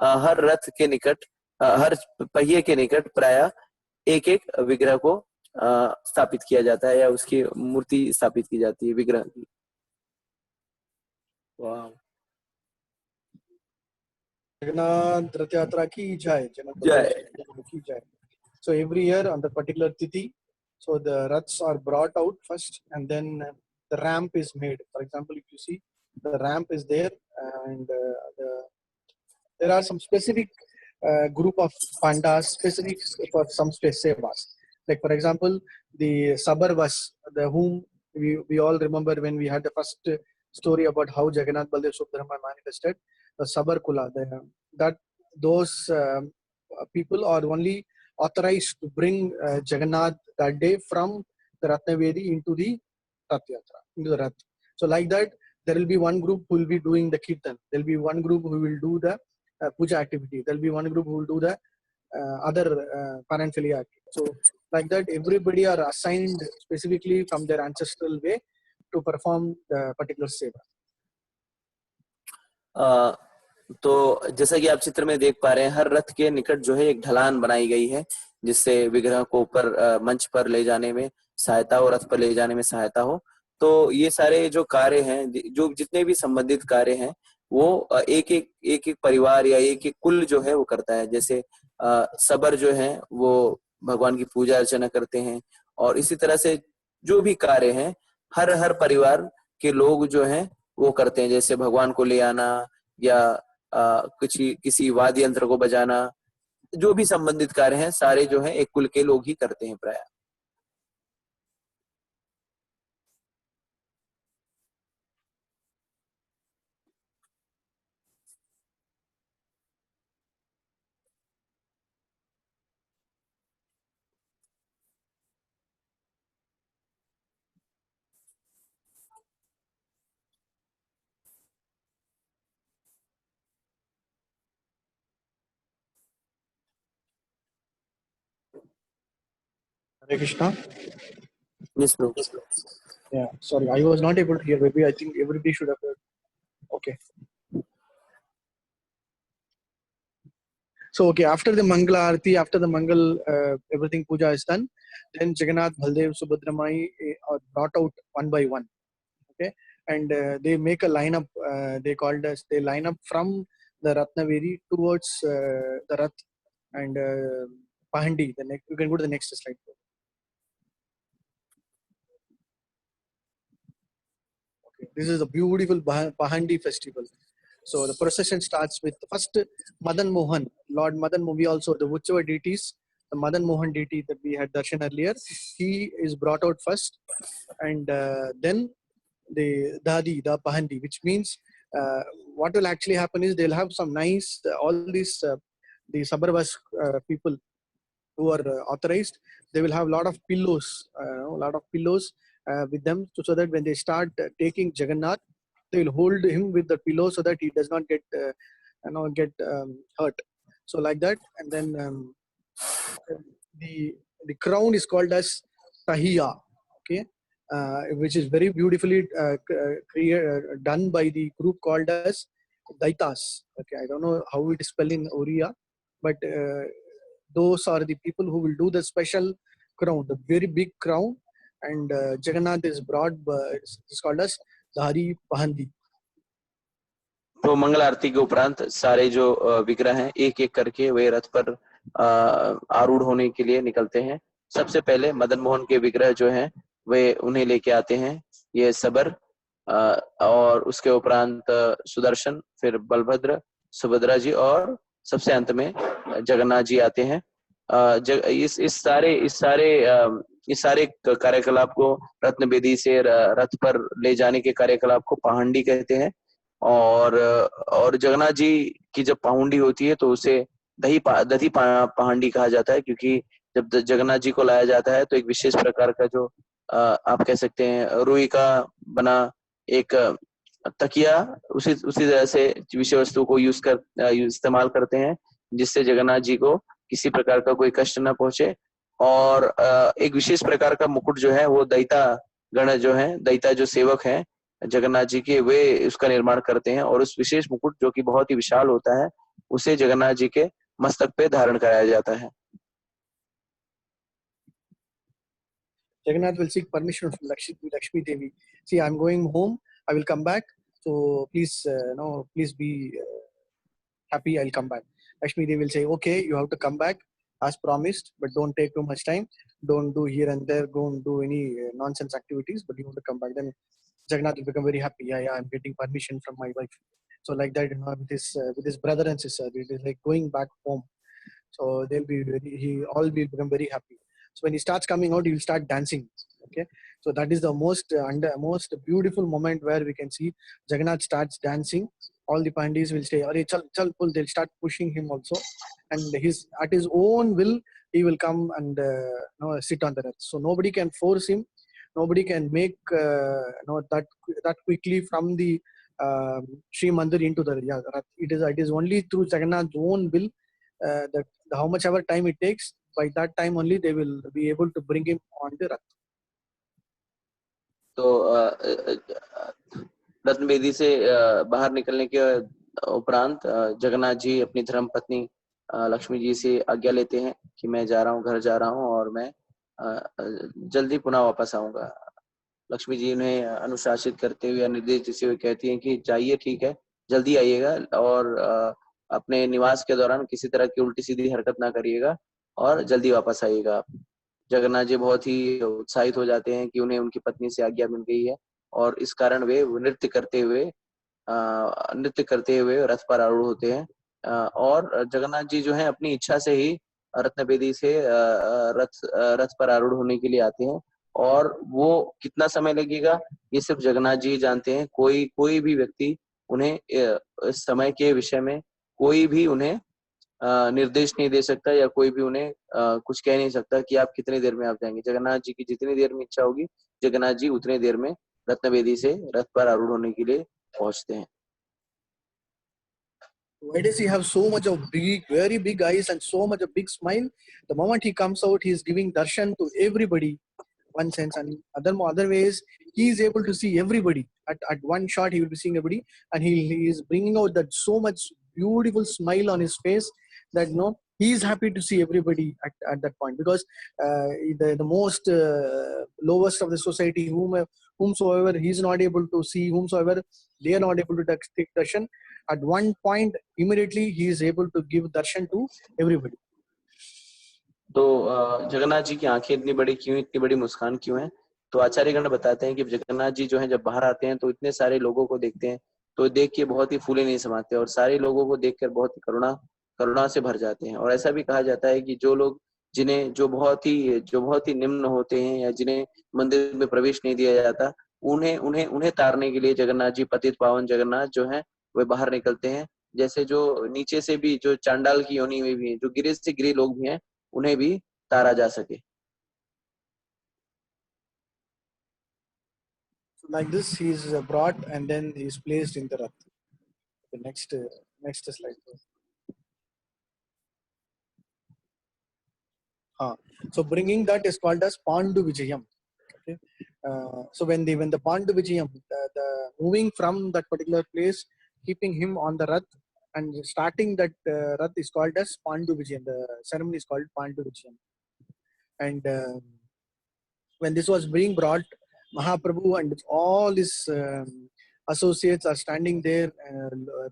हर रथ के निकट, हर पहिए के निकट प्राय एक एक विग्रह को स्थापित किया जाता है या उसकी मूर्ति स्थापित की जाती है विग्रह की। Jagannath Rath Yatra ki jai. जय। Ki jai. So every year on the particular tithi, so the rats are brought out first, and then the ramp is made. For example, if you see the ramp is there, and there are some specific group of pandas specific for some sevas. Like for example, the Sabarvas, the whom we all remember when we had the first story about how Jagannath Baldev Subramanian manifested the Sabar Kula. That those people are only authorized to bring Jagannath that day from the Ratnavedi into the Rath Yatra, into the Rath. So like that, there will be one group who will be doing the Kirtan. There will be one group who will do the puja activity. There will be one group who will do the other paraphernalia activity. So like that, everybody are assigned specifically from their ancestral way to perform the particular seva. तो जैसा कि आप चित्र में देख पा रहे हैं, हर रथ के निकट जो है एक ढलान बनाई गई है जिससे विग्रह को ऊपर मंच पर ले जाने में सहायता हो, रथ पर ले जाने में सहायता हो। तो ये सारे जो कार्य हैं, जो जितने भी संबंधित कार्य हैं, वो एक एक परिवार या एक एक कुल जो है वो करता है। जैसे सबर जो है वो भगवान की पूजा अर्चना करते हैं, और इसी तरह से जो भी कार्य हैं हर परिवार के लोग जो हैं वो करते हैं। जैसे भगवान को ले आना या किसी वाद्य यंत्र को बजाना, जो भी संबंधित कार्य हैं सारे जो हैं एक कुल के लोग ही करते हैं प्राय। Hare Krishna. Yes, bro. Yeah, sorry, I was not able to hear. Maybe I think everybody should have heard. Okay. So okay, after the Mangala Arati, after the Mangal, everything puja is done. Then Jagannath, Baldev, Subhadramai are brought out one by one. Okay, and they make a lineup. They line up from the Ratnaveri towards the Rath and Pahandi. The next, you can go to the next slide. Okay, this is a beautiful Pahandi festival. So the procession starts with first Madan Mohan, Lord Madan Mohan. We also the whichever deities, the Madan Mohan deity that we had darshan earlier, he is brought out first, and then the Dadi, the Pahandi, which means what will actually happen is they'll have some nice all these the Sabarvas people who are authorized. They will have a lot of pillows, with them, so that when they start taking Jagannath, they will hold him with the pillow so that he does not get hurt. So like that, and then the crown is called as tahiya, okay, which is very beautifully done by the group called as daitas. Okay, I don't know how it is spelled in Oriya, but those are the people who will do the special crown, the very big crown, and Jagannath is brought, it's called as Dhari Pahandi. तो मंगल आरती के उपरांत सारे जो विग्रह हैं एक एक करके वे रथ पर आरूढ़ होने के लिए निकलते हैं। सबसे पहले मदन मोहन के विग्रह जो हैं वे उन्हें लेके आते हैं, ये सबर, और उसके उपरांत सुदर्शन, फिर बलभद्र, सुभद्रा जी, और सबसे अंत में जगन्नाथ जी आते हैं। इस सारे कार्यकलाप को, रत्न बेदी से रथ पर ले जाने के कार्यकलाप को पहांडी कहते हैं। और जगन्नाथ जी की जब पाहुंडी होती है तो उसे दधी पहांडी कहा जाता है, क्योंकि जब जगन्नाथ जी को लाया जाता है तो एक विशेष प्रकार का जो आप कह सकते हैं रुई का बना एक तकिया, उसी तरह से विषय वस्तु को इस्तेमाल करते हैं, जिससे जगन्नाथ जी को किसी प्रकार का कोई कष्ट न पहुंचे। और एक विशेष प्रकार का मुकुट जो है वो दैता गण जो है, दैता जो सेवक हैं जगन्नाथ जी के, वे उसका निर्माण करते हैं, और उस विशेष मुकुट जो कि बहुत ही विशाल होता है उसे जगन्नाथ जी के मस्तक पे धारण कराया जाता है। Jagannath will seek permission from Lakshmi Devi. See, I'm going home. I will come back. So please, please be happy. I'll come back. Lakshmi Devi will say, okay, you have to come back as promised, but don't take too much time. Don't do here and there. Don't do any nonsense activities, but you have to come back. Then Jagannath will become very happy. Yeah, I'm getting permission from my wife. So like that, with his brother and sister, it is like going back home. So they'll be all will become very happy. So when he starts coming out, he will start dancing. Okay, so that is the most beautiful moment where we can see Jagannath starts dancing. All the Pandis will say, "Arey, chal, chal, pull." They'll start pushing him also, and at his own will he will come and sit on the rath. So nobody can force him. Nobody can make that quickly from the Sri Mandir into the rath. It is only through Jagannath's own will that how much ever time it takes, by that time only they will be able to bring him on the rath. तो रत्न बेदी से बाहर निकलने के उपरांत जगन्नाथ जी अपनी धर्म पत्नी लक्ष्मी जी से आज्ञा लेते हैं कि मैं जा रहा हूँ, घर जा रहा हूँ, और मैं जल्दी पुनः वापस आऊंगा। लक्ष्मी जी उन्हें अनुशासित करते हुए, निर्देश देते हुए कहती हैं कि जाइए, ठीक है, जल्दी आइएगा, और अपने निवास के दौरान किसी तरह की उल्टी सीधी हरकत ना करिएगा, और जल्दी वापस आइएगा आप। जगन्नाथ जी बहुत ही उत्साहित हो जाते हैं कि उन्हें उनकी पत्नी से आज्ञा मिल गई है, और इस कारण वे नृत्य करते हुए रथ पर आरूढ़ होते हैं। और जगन्नाथ जी जो है अपनी इच्छा से ही रत्न बेदी से रथ पर आरूढ़ होने के लिए आते हैं, और वो कितना समय लगेगा ये सिर्फ जगन्नाथ जी जानते हैं। कोई भी व्यक्ति उन्हें इस समय के विषय में कोई भी उन्हें निर्देश नहीं दे सकता, या कोई भी उन्हें कुछ कह नहीं सकता कि आप कितनी देर में आप जाएंगे। जगन्नाथ जी की जितनी देर में इच्छा होगी, जगन्नाथ जी उतनी देर में रत्नवेदी से रथ पर आरूढ़ होने के लिए पहुंचते हैं। Why does he have so much of very big eyes and so much of big smile? The moment he comes out, he is giving darshan to everybody, one sense, and other ways he is able to see everybody. At one shot, he will be seeing everybody, and he is bringing out that so much beautiful smile on his face that he is happy to see everybody at that point, because the most lowest of the society, whomsoever he is not able to see, whomsoever they are not able to take darshan, at one point immediately he is able to give darshan to everybody. तो जगन्नाथ जी की आंखें इतनी बड़ी क्यों, इतनी बड़ी मुस्कान क्यों है? तो आचार्यगण बताते हैं कि जगन्नाथ जी जो है जब बाहर आते हैं तो इतने सारे लोगों को देखते हैं, तो देख के बहुत ही फूले नहीं समाते, और सारे लोगों को देखकर बहुत ही करुणा से भर जाते हैं। और ऐसा भी कहा जाता है कि जो लोग जो बहुत ही निम्न होते हैं, या जिन्हें मंदिर में प्रवेश नहीं दिया जाता, उन्हें तारने के लिए जगन्नाथ जी, पतित पावन जगन्नाथ जो है, वे बाहर निकलते हैं। जैसे जो नीचे से भी, जो चांडाल की योनि में भी है, जो गिरे से गिरे लोग भी हैं, उन्हें भी तारा जा सके। So like this, he is brought and then he is placed in the rath. The next slide. So bringing that is called as Pandu Vijayam. Okay. So when the Pandu Vijayam, the moving from that particular place, keeping him on the Rath and starting that Rath is called as Pandu Vijayam. The ceremony is called Pandu Vijayam. And when this was being brought, Mahaprabhu and all his associates are standing there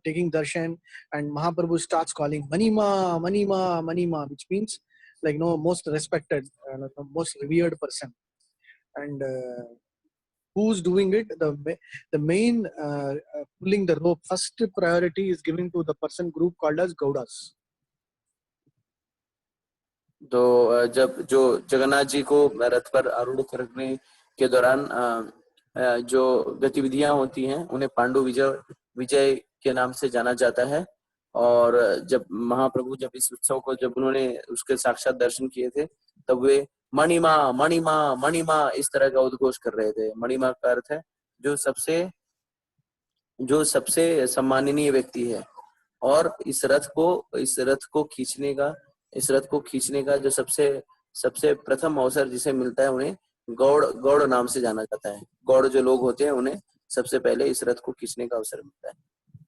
taking darshan, and Mahaprabhu starts calling Manima, Manima, Manima, which means like most respected, most revered person. And who's doing it? The main pulling the rope. First priority is given to the person group called as Gaudas. तो जब जो जगन्नाथ जी को रथ पर आरूढ़ करने के दौरान जो गतिविधियां होती हैं उन्हें पांडु विजय के नाम से जाना जाता है। और जब महाप्रभु जब इस उत्सव को जब उन्होंने उसके साक्षात दर्शन किए थे तब वे मणिमा मणिमा मणिमा इस तरह का उद्घोष कर रहे थे। मणिमा का अर्थ है जो सबसे सम्माननीय व्यक्ति है। और इस रथ को खींचने का जो सबसे प्रथम अवसर जिसे मिलता है उन्हें गौड़ नाम से जाना जाता है। गौड़ जो लोग होते हैं उन्हें सबसे पहले इस रथ को खींचने का अवसर मिलता है।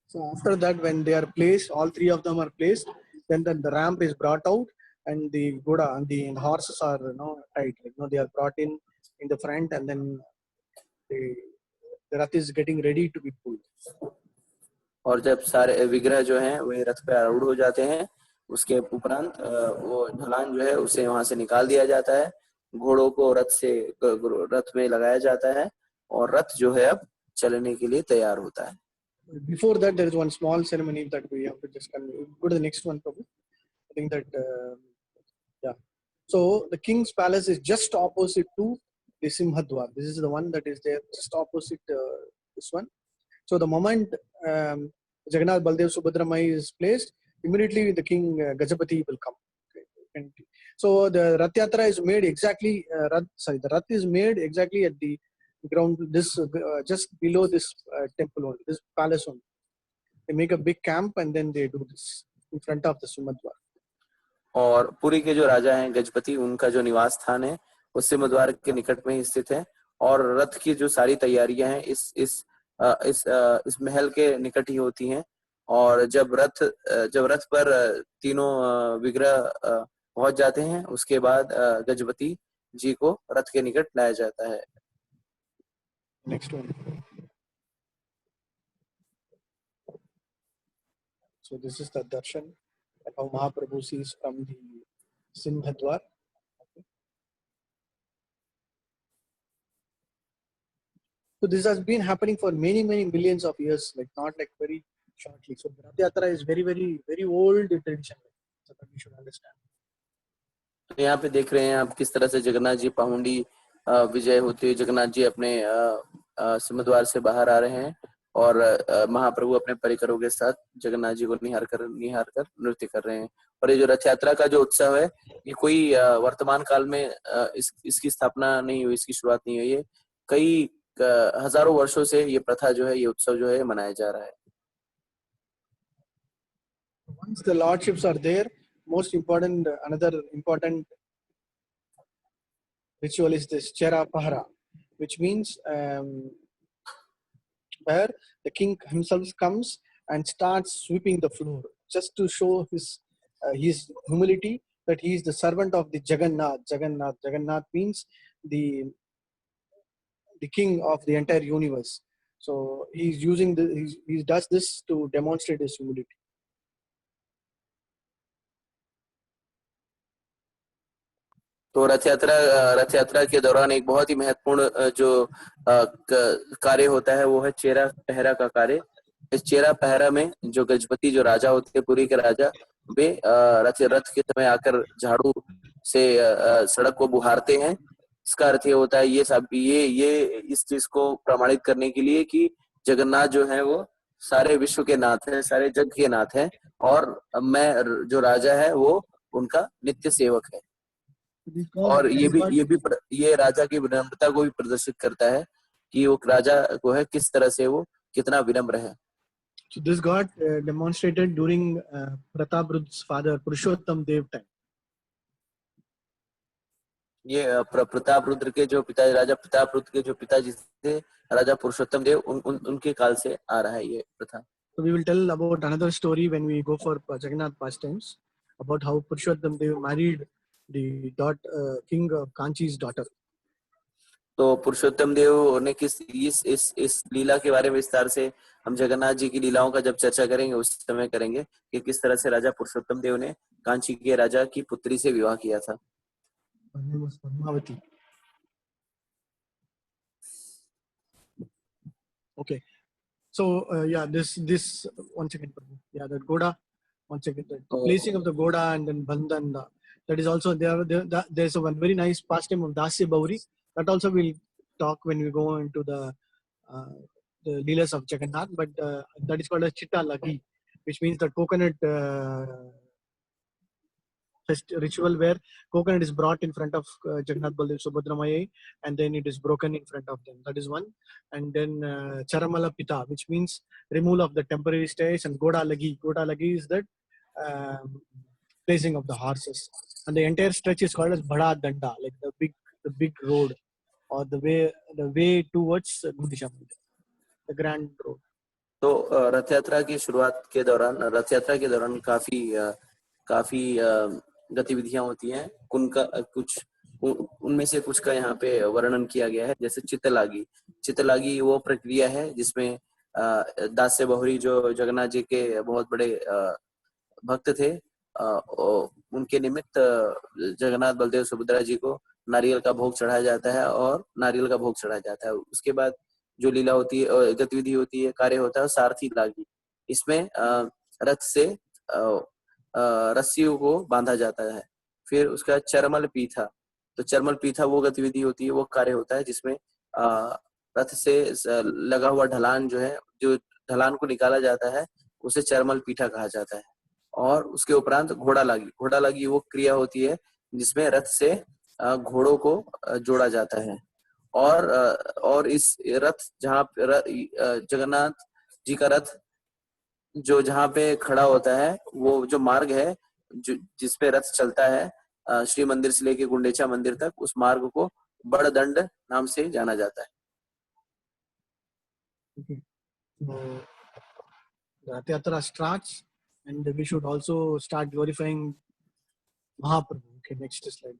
So after that, when they are placed, all three of them are placed, then the ramp is brought out and the Goda and the horses are tied. They are brought in the front, and then the rath is getting ready to be pulled. और जब सारे विग्रह जो हैं वे रथ पे आरूढ़ हो जाते हैं उसके उपरांत वो ढलान जो है उसे वहां से निकाल दिया जाता है। घोड़ों को रथ में लगाया जाता है और रथ जो है अब चलने के लिए तैयार होता है। Before that, there is one small ceremony that we have to just go to the next one, Prabhu. I think that yeah. So the king's palace is just opposite to the Simhadwar. This is the one that is there just opposite this one. So the moment Jagannath, Baldev, Subhadra Mai is placed, immediately the king Gajapati will come. Okay. So the Rath Yatra is made exactly. The Rath is made exactly at the ground. This just below this temple only, this palace only. They make a big camp and then they do this in front of the Simhadwar. और पुरी के जो राजा हैं गजपति, उनका जो निवास स्थान है वो सिंहद्वार के निकट में ही स्थित है। और रथ की जो सारी तैयारियां हैं इस महल के निकट ही होती हैं। और जब रथ पर तीनों विग्रह पहुंच जाते हैं उसके बाद गजपति जी को रथ के निकट लाया जाता है। Next one. So this is the darshan that how Mahaprabhu sees from the Simhadwar. Okay. So this has been happening for many millions of years, like not like very shortly. So Rath Yatra is very old tradition, so that we should understand. तो यहाँ पे देख रहे हैं आप किस तरह से जगन्नाथ जी पाहुंडी विजय होते हुए जगन्नाथ जी अपने सिंहद्वार से बाहर आ रहे हैं और महाप्रभु अपने परिकरों के साथ जगन्नाथ जी को निहार कर नृत्य कर रहे हैं। और ये जो रथ यात्रा का जो उत्सव है ये कोई वर्तमान काल में इसकी स्थापना नहीं हुई, इसकी शुरुआत नहीं हुई है। कई हजारों वर्षों से ये प्रथा जो है, ये उत्सव जो है मनाया जा रहा है। Once the lordships are there, another important ritual is this Chera Pahara, which means where the king himself comes and starts sweeping the floor just to show his humility, that he is the servant of the Jagannath. Jagannath means the king of the entire universe. So he does this to demonstrate his humility. तो रथ यात्रा के दौरान एक बहुत ही महत्वपूर्ण जो कार्य होता है वो है चेरा पहरा का कार्य। इस चेरा पहरा में जो गजपति जो राजा होते हैं, पुरी के राजा, वे रथ के समय आकर झाड़ू से सड़क को बुहारते हैं। इसका अर्थ ये होता है ये इस चीज को प्रमाणित करने के लिए कि जगन्नाथ जो है वो सारे विश्व के नाथ हैं, सारे जग के नाथ हैं और मैं जो राजा है वो उनका नित्य सेवक है। और ये राजा की विनम्रता को भी प्रदर्शित करता है कि वो राजा को है किस तरह से वो कितना विनम्र है। So this got demonstrated during Prataprud's father Purushottam Dev time. ये प्रताप रुद्र के जो पिता, राजा प्रताप रुद्र के जो पिताजी थे, राजा पुरुषोत्तम देव, उनके काल से आ रहा है ये प्रथा। So we will tell about another story when we go for Jagannath pastimes about how Purushottam Dev married the king of Kanchi's daughter. तो पुरुषोत्तम देव ने किस इस लीला के बारे में विस्तार से हम जगन्नाथ जी की लीलाओं का जब चर्चा करेंगे उस समय करेंगे कि किस तरह से राजा पुरुषोत्तम देव ने कांची के राजा की पुत्री से विवाह किया था। Her name was Padmavati. Okay. So yeah, this one second. Yeah, that Goda. One second. The placing of the Goda and then Bandhan. That is also there's a one very nice pastime of Dasya Bauri. That also we'll talk when we go into the Leelas of Jagannath. But that is called a Chitta Lagi, which means the coconut ritual where coconut is brought in front of Jagannath Baldev Subhadra Maya and then it is broken in front of them. That is one. And then Charamala Pita, which means removal of the temporary stays, and Goda Lagi. Goda Lagi is that placing of the horses. And the entire stretch is called as Bada Danda, like the big road or the way towards Gundisha Mandir, the grand road. तो रथ यात्रा की शुरुआत के दौरान, रथ यात्रा के दौरान काफी गतिविधियां होती हैं। कुछ उनमें से कुछ का यहाँ पे वर्णन किया गया है, जैसे चितलागी वो प्रक्रिया है जिसमें दास्य बहुरी जो जगन्नाथ जी के बहुत बड़े भक्त थे, उनके निमित्त जगन्नाथ बलदेव सुभद्रा जी को नारियल का भोग चढ़ाया जाता है। उसके बाद जो लीला होती है, गतिविधि होती है, कार्य होता है, सारथी लागी। इसमें रथ से रस्सियों को बांधा जाता है। फिर उसका चरमल पीठा, तो चरमल पीठा वो गतिविधि होती है, वो कार्य होता है जिसमें रथ से लगा हुआ ढलान जो ढलान को निकाला जाता है उसे चरमल पीठा कहा जाता है। और उसके उपरांत घोड़ा लागी वो क्रिया होती है जिसमें रथ से घोड़ों को जोड़ा जाता है। और इस रथ जहाँ जगन्नाथ जी का रथ जो जहाँ पे खड़ा होता है, वो जो मार्ग है जिसपे रथ चलता है श्री मंदिर से लेके गुंडेचा मंदिर तक, उस मार्ग को बड़दंड नाम से जाना जाता है। Rath Yatra starts and we should also start glorifying Mahaprabhu. Okay, next slide.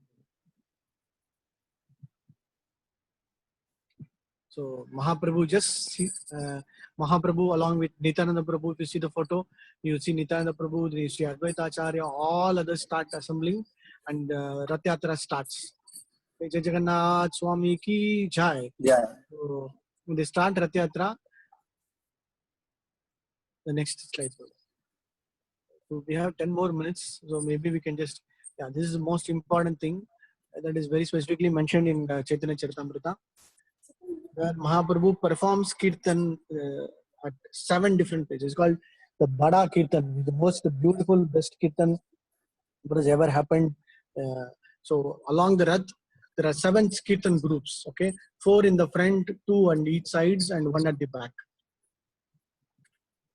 So Mahaprabhu Mahaprabhu along with Nityananda Prabhu, if you see the photo, you see Nityananda Prabhu, you see Advaita Acharya, all others start assembling and Rath Yatra starts. Jai Jagannath Swami ki Jai. Yeah. So when they start Rath Yatra, the next slide. So we have 10 more minutes, so maybe we can just, this is the most important thing that is very specifically mentioned in Chaitanya Charitamrita, where Mahaprabhu performs Kirtan at 7 different places. It's called the Bada Kirtan, the most beautiful, best Kirtan that has ever happened. So along the Rath, there are 7 Kirtan groups, okay? 4 in the front, 2 on each sides and 1 at the back.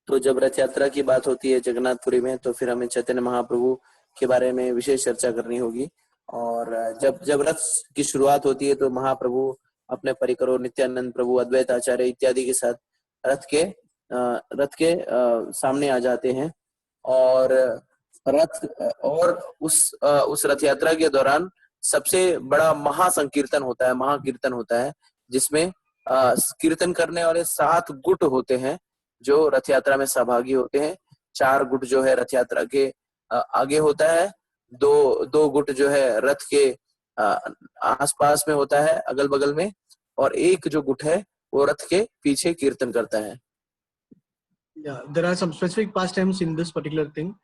तो जब रथ यात्रा की बात होती है जगन्नाथपुरी में, तो फिर हमें चैतन्य महाप्रभु के बारे में विशेष चर्चा करनी होगी। और जब रथ की शुरुआत होती है तो महाप्रभु अपने परिकरों नित्यानंद प्रभु, अद्वैत आचार्य इत्यादि के साथ रथ के सामने आ जाते हैं। और उस रथ यात्रा के दौरान सबसे बड़ा महाकीर्तन होता है जिसमें कीर्तन करने वाले 7 गुट होते हैं जो रथ यात्रा में सहभागी होते हैं। 4 गुट जो है रथ यात्रा के आगे होता है, 2 गुट जो है रथ के आसपास में होता है, अगल बगल में, और 1 जो गुट है वो रथ के पीछे कीर्तन करता है। Yeah, there are some specific pastimes in this particular thing.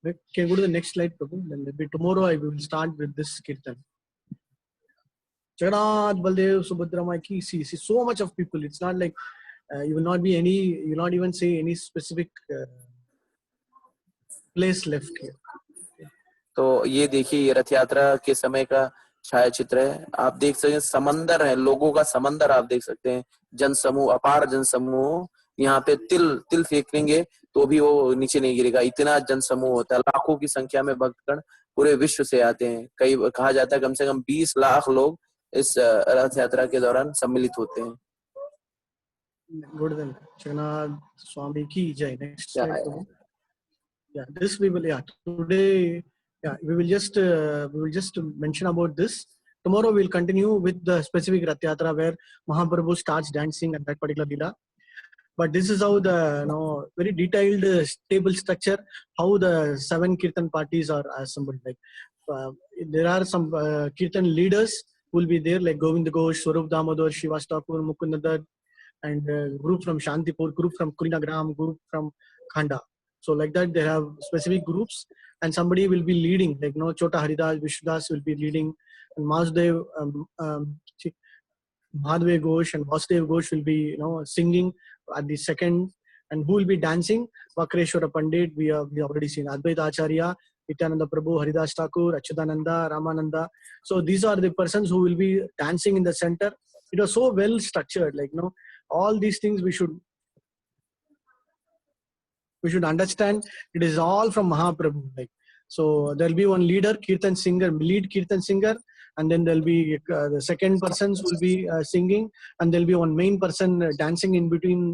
Can you go to the next slide, Prabhu? Then maybe tomorrow I will start with this kirtan. Jagannath Baldev Subhadra Maya ki, see so much of people. It's not like you will not even say any specific place left here. तो ये देखिए, ये रथ यात्रा के समय का छाया चित्र है। आप देख सकते हैं समंदर है, लोगों का समंदर आप देख सकते हैं, जनसमूह, अपार जनसमूह। यहाँ पे तिल फेंकेंगे तो तो भी वो नीचे नहीं गिरेगा। इतना जनसमूह होता है, लाखों की संख्या में भक्तगण पूरे विश्व से आते हैं। कई कहा जाता है कम से कम 20 लाख लोग इस रथ यात्रा के दौरान सम्मिलित होते हैं। Good then. Jagannath Swami ki jai. Next या, slide, Prabhu. Yeah, this we will. Yeah, today. Yeah, we will just mention about this. Tomorrow we will continue with the specific Rath Yatra where Mahaprabhu starts dancing at that particular lila. But this is how the very detailed table structure, how the 7 kirtan parties are assembled. Like there are some kirtan leaders who will be there, like Govind Ghosh, Swarup Damodar, Shivas Thakur, Mukund, and group from Shantipur, group from Kurinagram, group from Khanda. So like that, they have specific groups, and somebody will be leading, like Chota Haridas, Vishnudas will be leading, and Masdev, Madhve Ghosh and Vasudev Ghosh will be singing at the second, and who will be dancing? Vakreshwara Pandit, we have already seen Advaita Acharya, Nityananda Prabhu, Haridas Thakur, Achyutananda, Ramananda. So these are the persons who will be dancing in the center. It was so well structured, like all these things we should understand. It is all from Mahaprabhu. Like, so there will be one leader, Kirtan singer, lead Kirtan singer, and then there will be the second persons will be singing, and there will be one main person dancing in between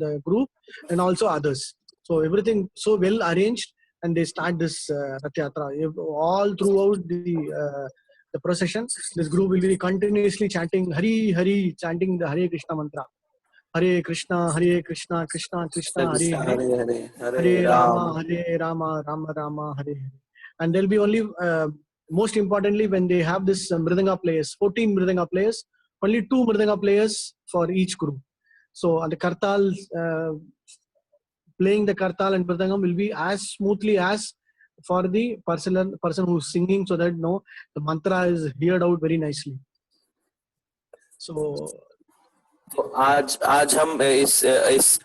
the group, and also others. So everything so well arranged, and they start this Rath Yatra. All throughout the procession, this group will be continuously chanting Hari Hari, chanting the Hare Krishna mantra. Hare Krishna, Krishna Krishna, Hare Hare. Hare Hare Hare Hare Ram. Rama, Hare Rama, Rama Rama, Hare Hare. And there'll be only, most importantly, when they have this Mridanga players, 14 Mridanga players, only 2 Mridanga players for each group. So the Kartal, playing the Kartal and Mridangam will be as smoothly as for the person who's singing, so that the mantra is heard out very nicely. So तो आज हम इस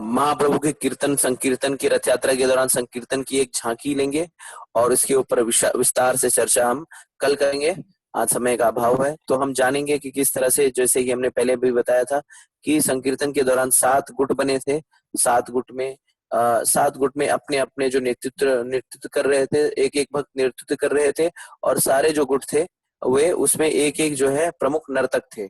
महाप्रभु के कीर्तन संकीर्तन की रथ यात्रा के दौरान संकीर्तन की एक झांकी लेंगे, और इसके ऊपर विस्तार से चर्चा हम कल करेंगे। आज समय का अभाव है, तो हम जानेंगे कि किस तरह से, जैसे कि हमने पहले भी बताया था कि संकीर्तन के दौरान 7 गुट बने थे। 7 गुट में अपने अपने जो नेतृत्व कर रहे थे, एक एक भक्त नेतृत्व कर रहे थे, और सारे जो गुट थे वे उसमें एक एक जो है प्रमुख नर्तक थे।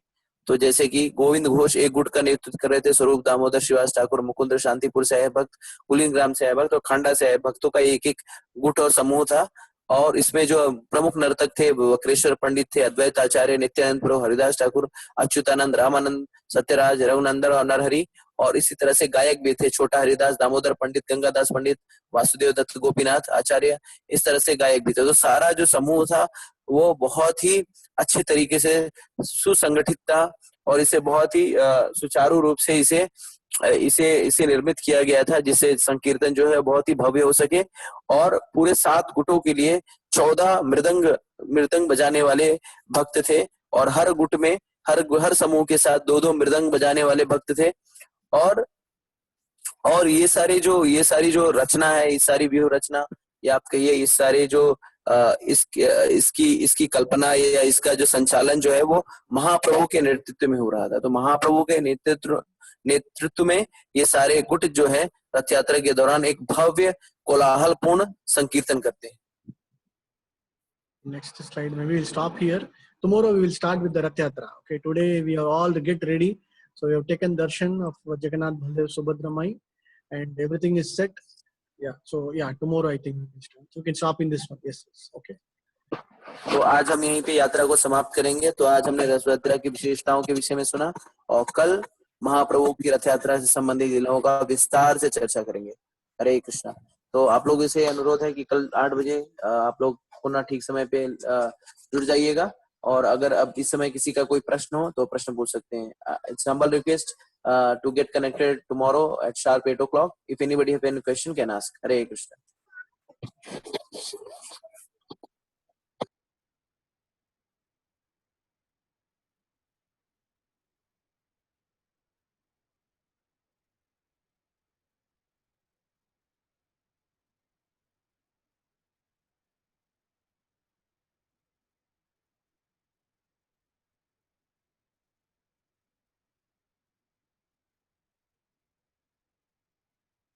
तो जैसे कि गोविंद घोष एक गुट का नेतृत्व कर रहे थे, स्वरूप दामोदर, श्रीवास ठाकुर, मुकुंद शांतिपुर से आए भक्त, कुलीनग्राम से आए भक्त और खंडा से आए भक्तों का एक एक गुट और समूह था। और इसमें जो प्रमुख नर्तक थे वक्रेश्वर पंडित थे, अद्वैत आचार्य, नित्यानंद प्रभु, हरिदास ठाकुर, अच्युतानंद, रामानंद, सत्यराज, रघुनंदन और नरहरि। और इसी तरह से गायक भी थे, छोटा हरिदास, दामोदर पंडित, गंगादास पंडित, वासुदेव दत्त, गोपीनाथ आचार्य, इस तरह से गायक भी थे। तो सारा जो समूह था वो बहुत ही अच्छे तरीके से सुसंगठित था, और इसे बहुत ही सुचारू रूप से इसे इसे इसे निर्मित किया गया था, जिससे संकीर्तन जो है बहुत ही भव्य हो सके। और पूरे 7 गुटों के लिए 14 मृदंग बजाने वाले भक्त थे, और हर गुट में हर समूह के साथ 2-2 मृदंग बजाने वाले भक्त थे। और ये सारी जो रचना है, इस सारी व्यूह रचना या आप कहिए इस सारे जो इसकी कल्पना या इसका जो संचालन जो है वो महाप्रभु के नेतृत्व में हो रहा था। तो महाप्रभु के नेतृत्व में ये सारे गुट जो है रथ यात्रा के दौरान एक भव्य कोलाहलपूर्ण संकीर्तन करते हैं। Next slide, maybe we'll stop here. Tomorrow we will start with the Rath Yatra. Okay, today we are all to get ready. So we have taken darshan of Jagannath, Baldev, Subhadramai, and everything is set. Yeah, so yeah, tomorrow I think we can start. So we can stop in this one. Yes, okay. तो आज हम यहीं पे यात्रा को समाप्त करेंगे। तो आज हमने रथ यात्रा की विशेषताओं के विषय में सुना, और कल महाप्रभु की रथ यात्रा से संबंधित दिलों का विस्तार से चर्चा करेंगे। हरे कृष्णा। तो आप लोगों से अनुरोध है कि कल 8 बजे आप लोग पुनः ठीक समय पे जुड़ जाइएगा, और अगर अब इस समय किसी का कोई प्रश्न हो तो प्रश्न पूछ सकते हैं। It's humble request to get connected tomorrow at sharp 8 o'clock. If anybody have any question, can ask. Hare Krishna.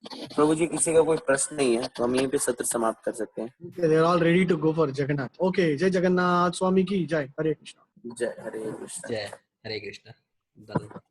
प्रभु जी किसी का कोई प्रश्न नहीं है तो हम यहीं पे सत्र समाप्त कर सकते हैं। Okay, they're all ready to go for Jagannath. Okay, Jai Jagannath Swami ki Jai. Hare Krishna. जय हरे कृष्ण। जय हरे कृष्ण। धन्यवाद।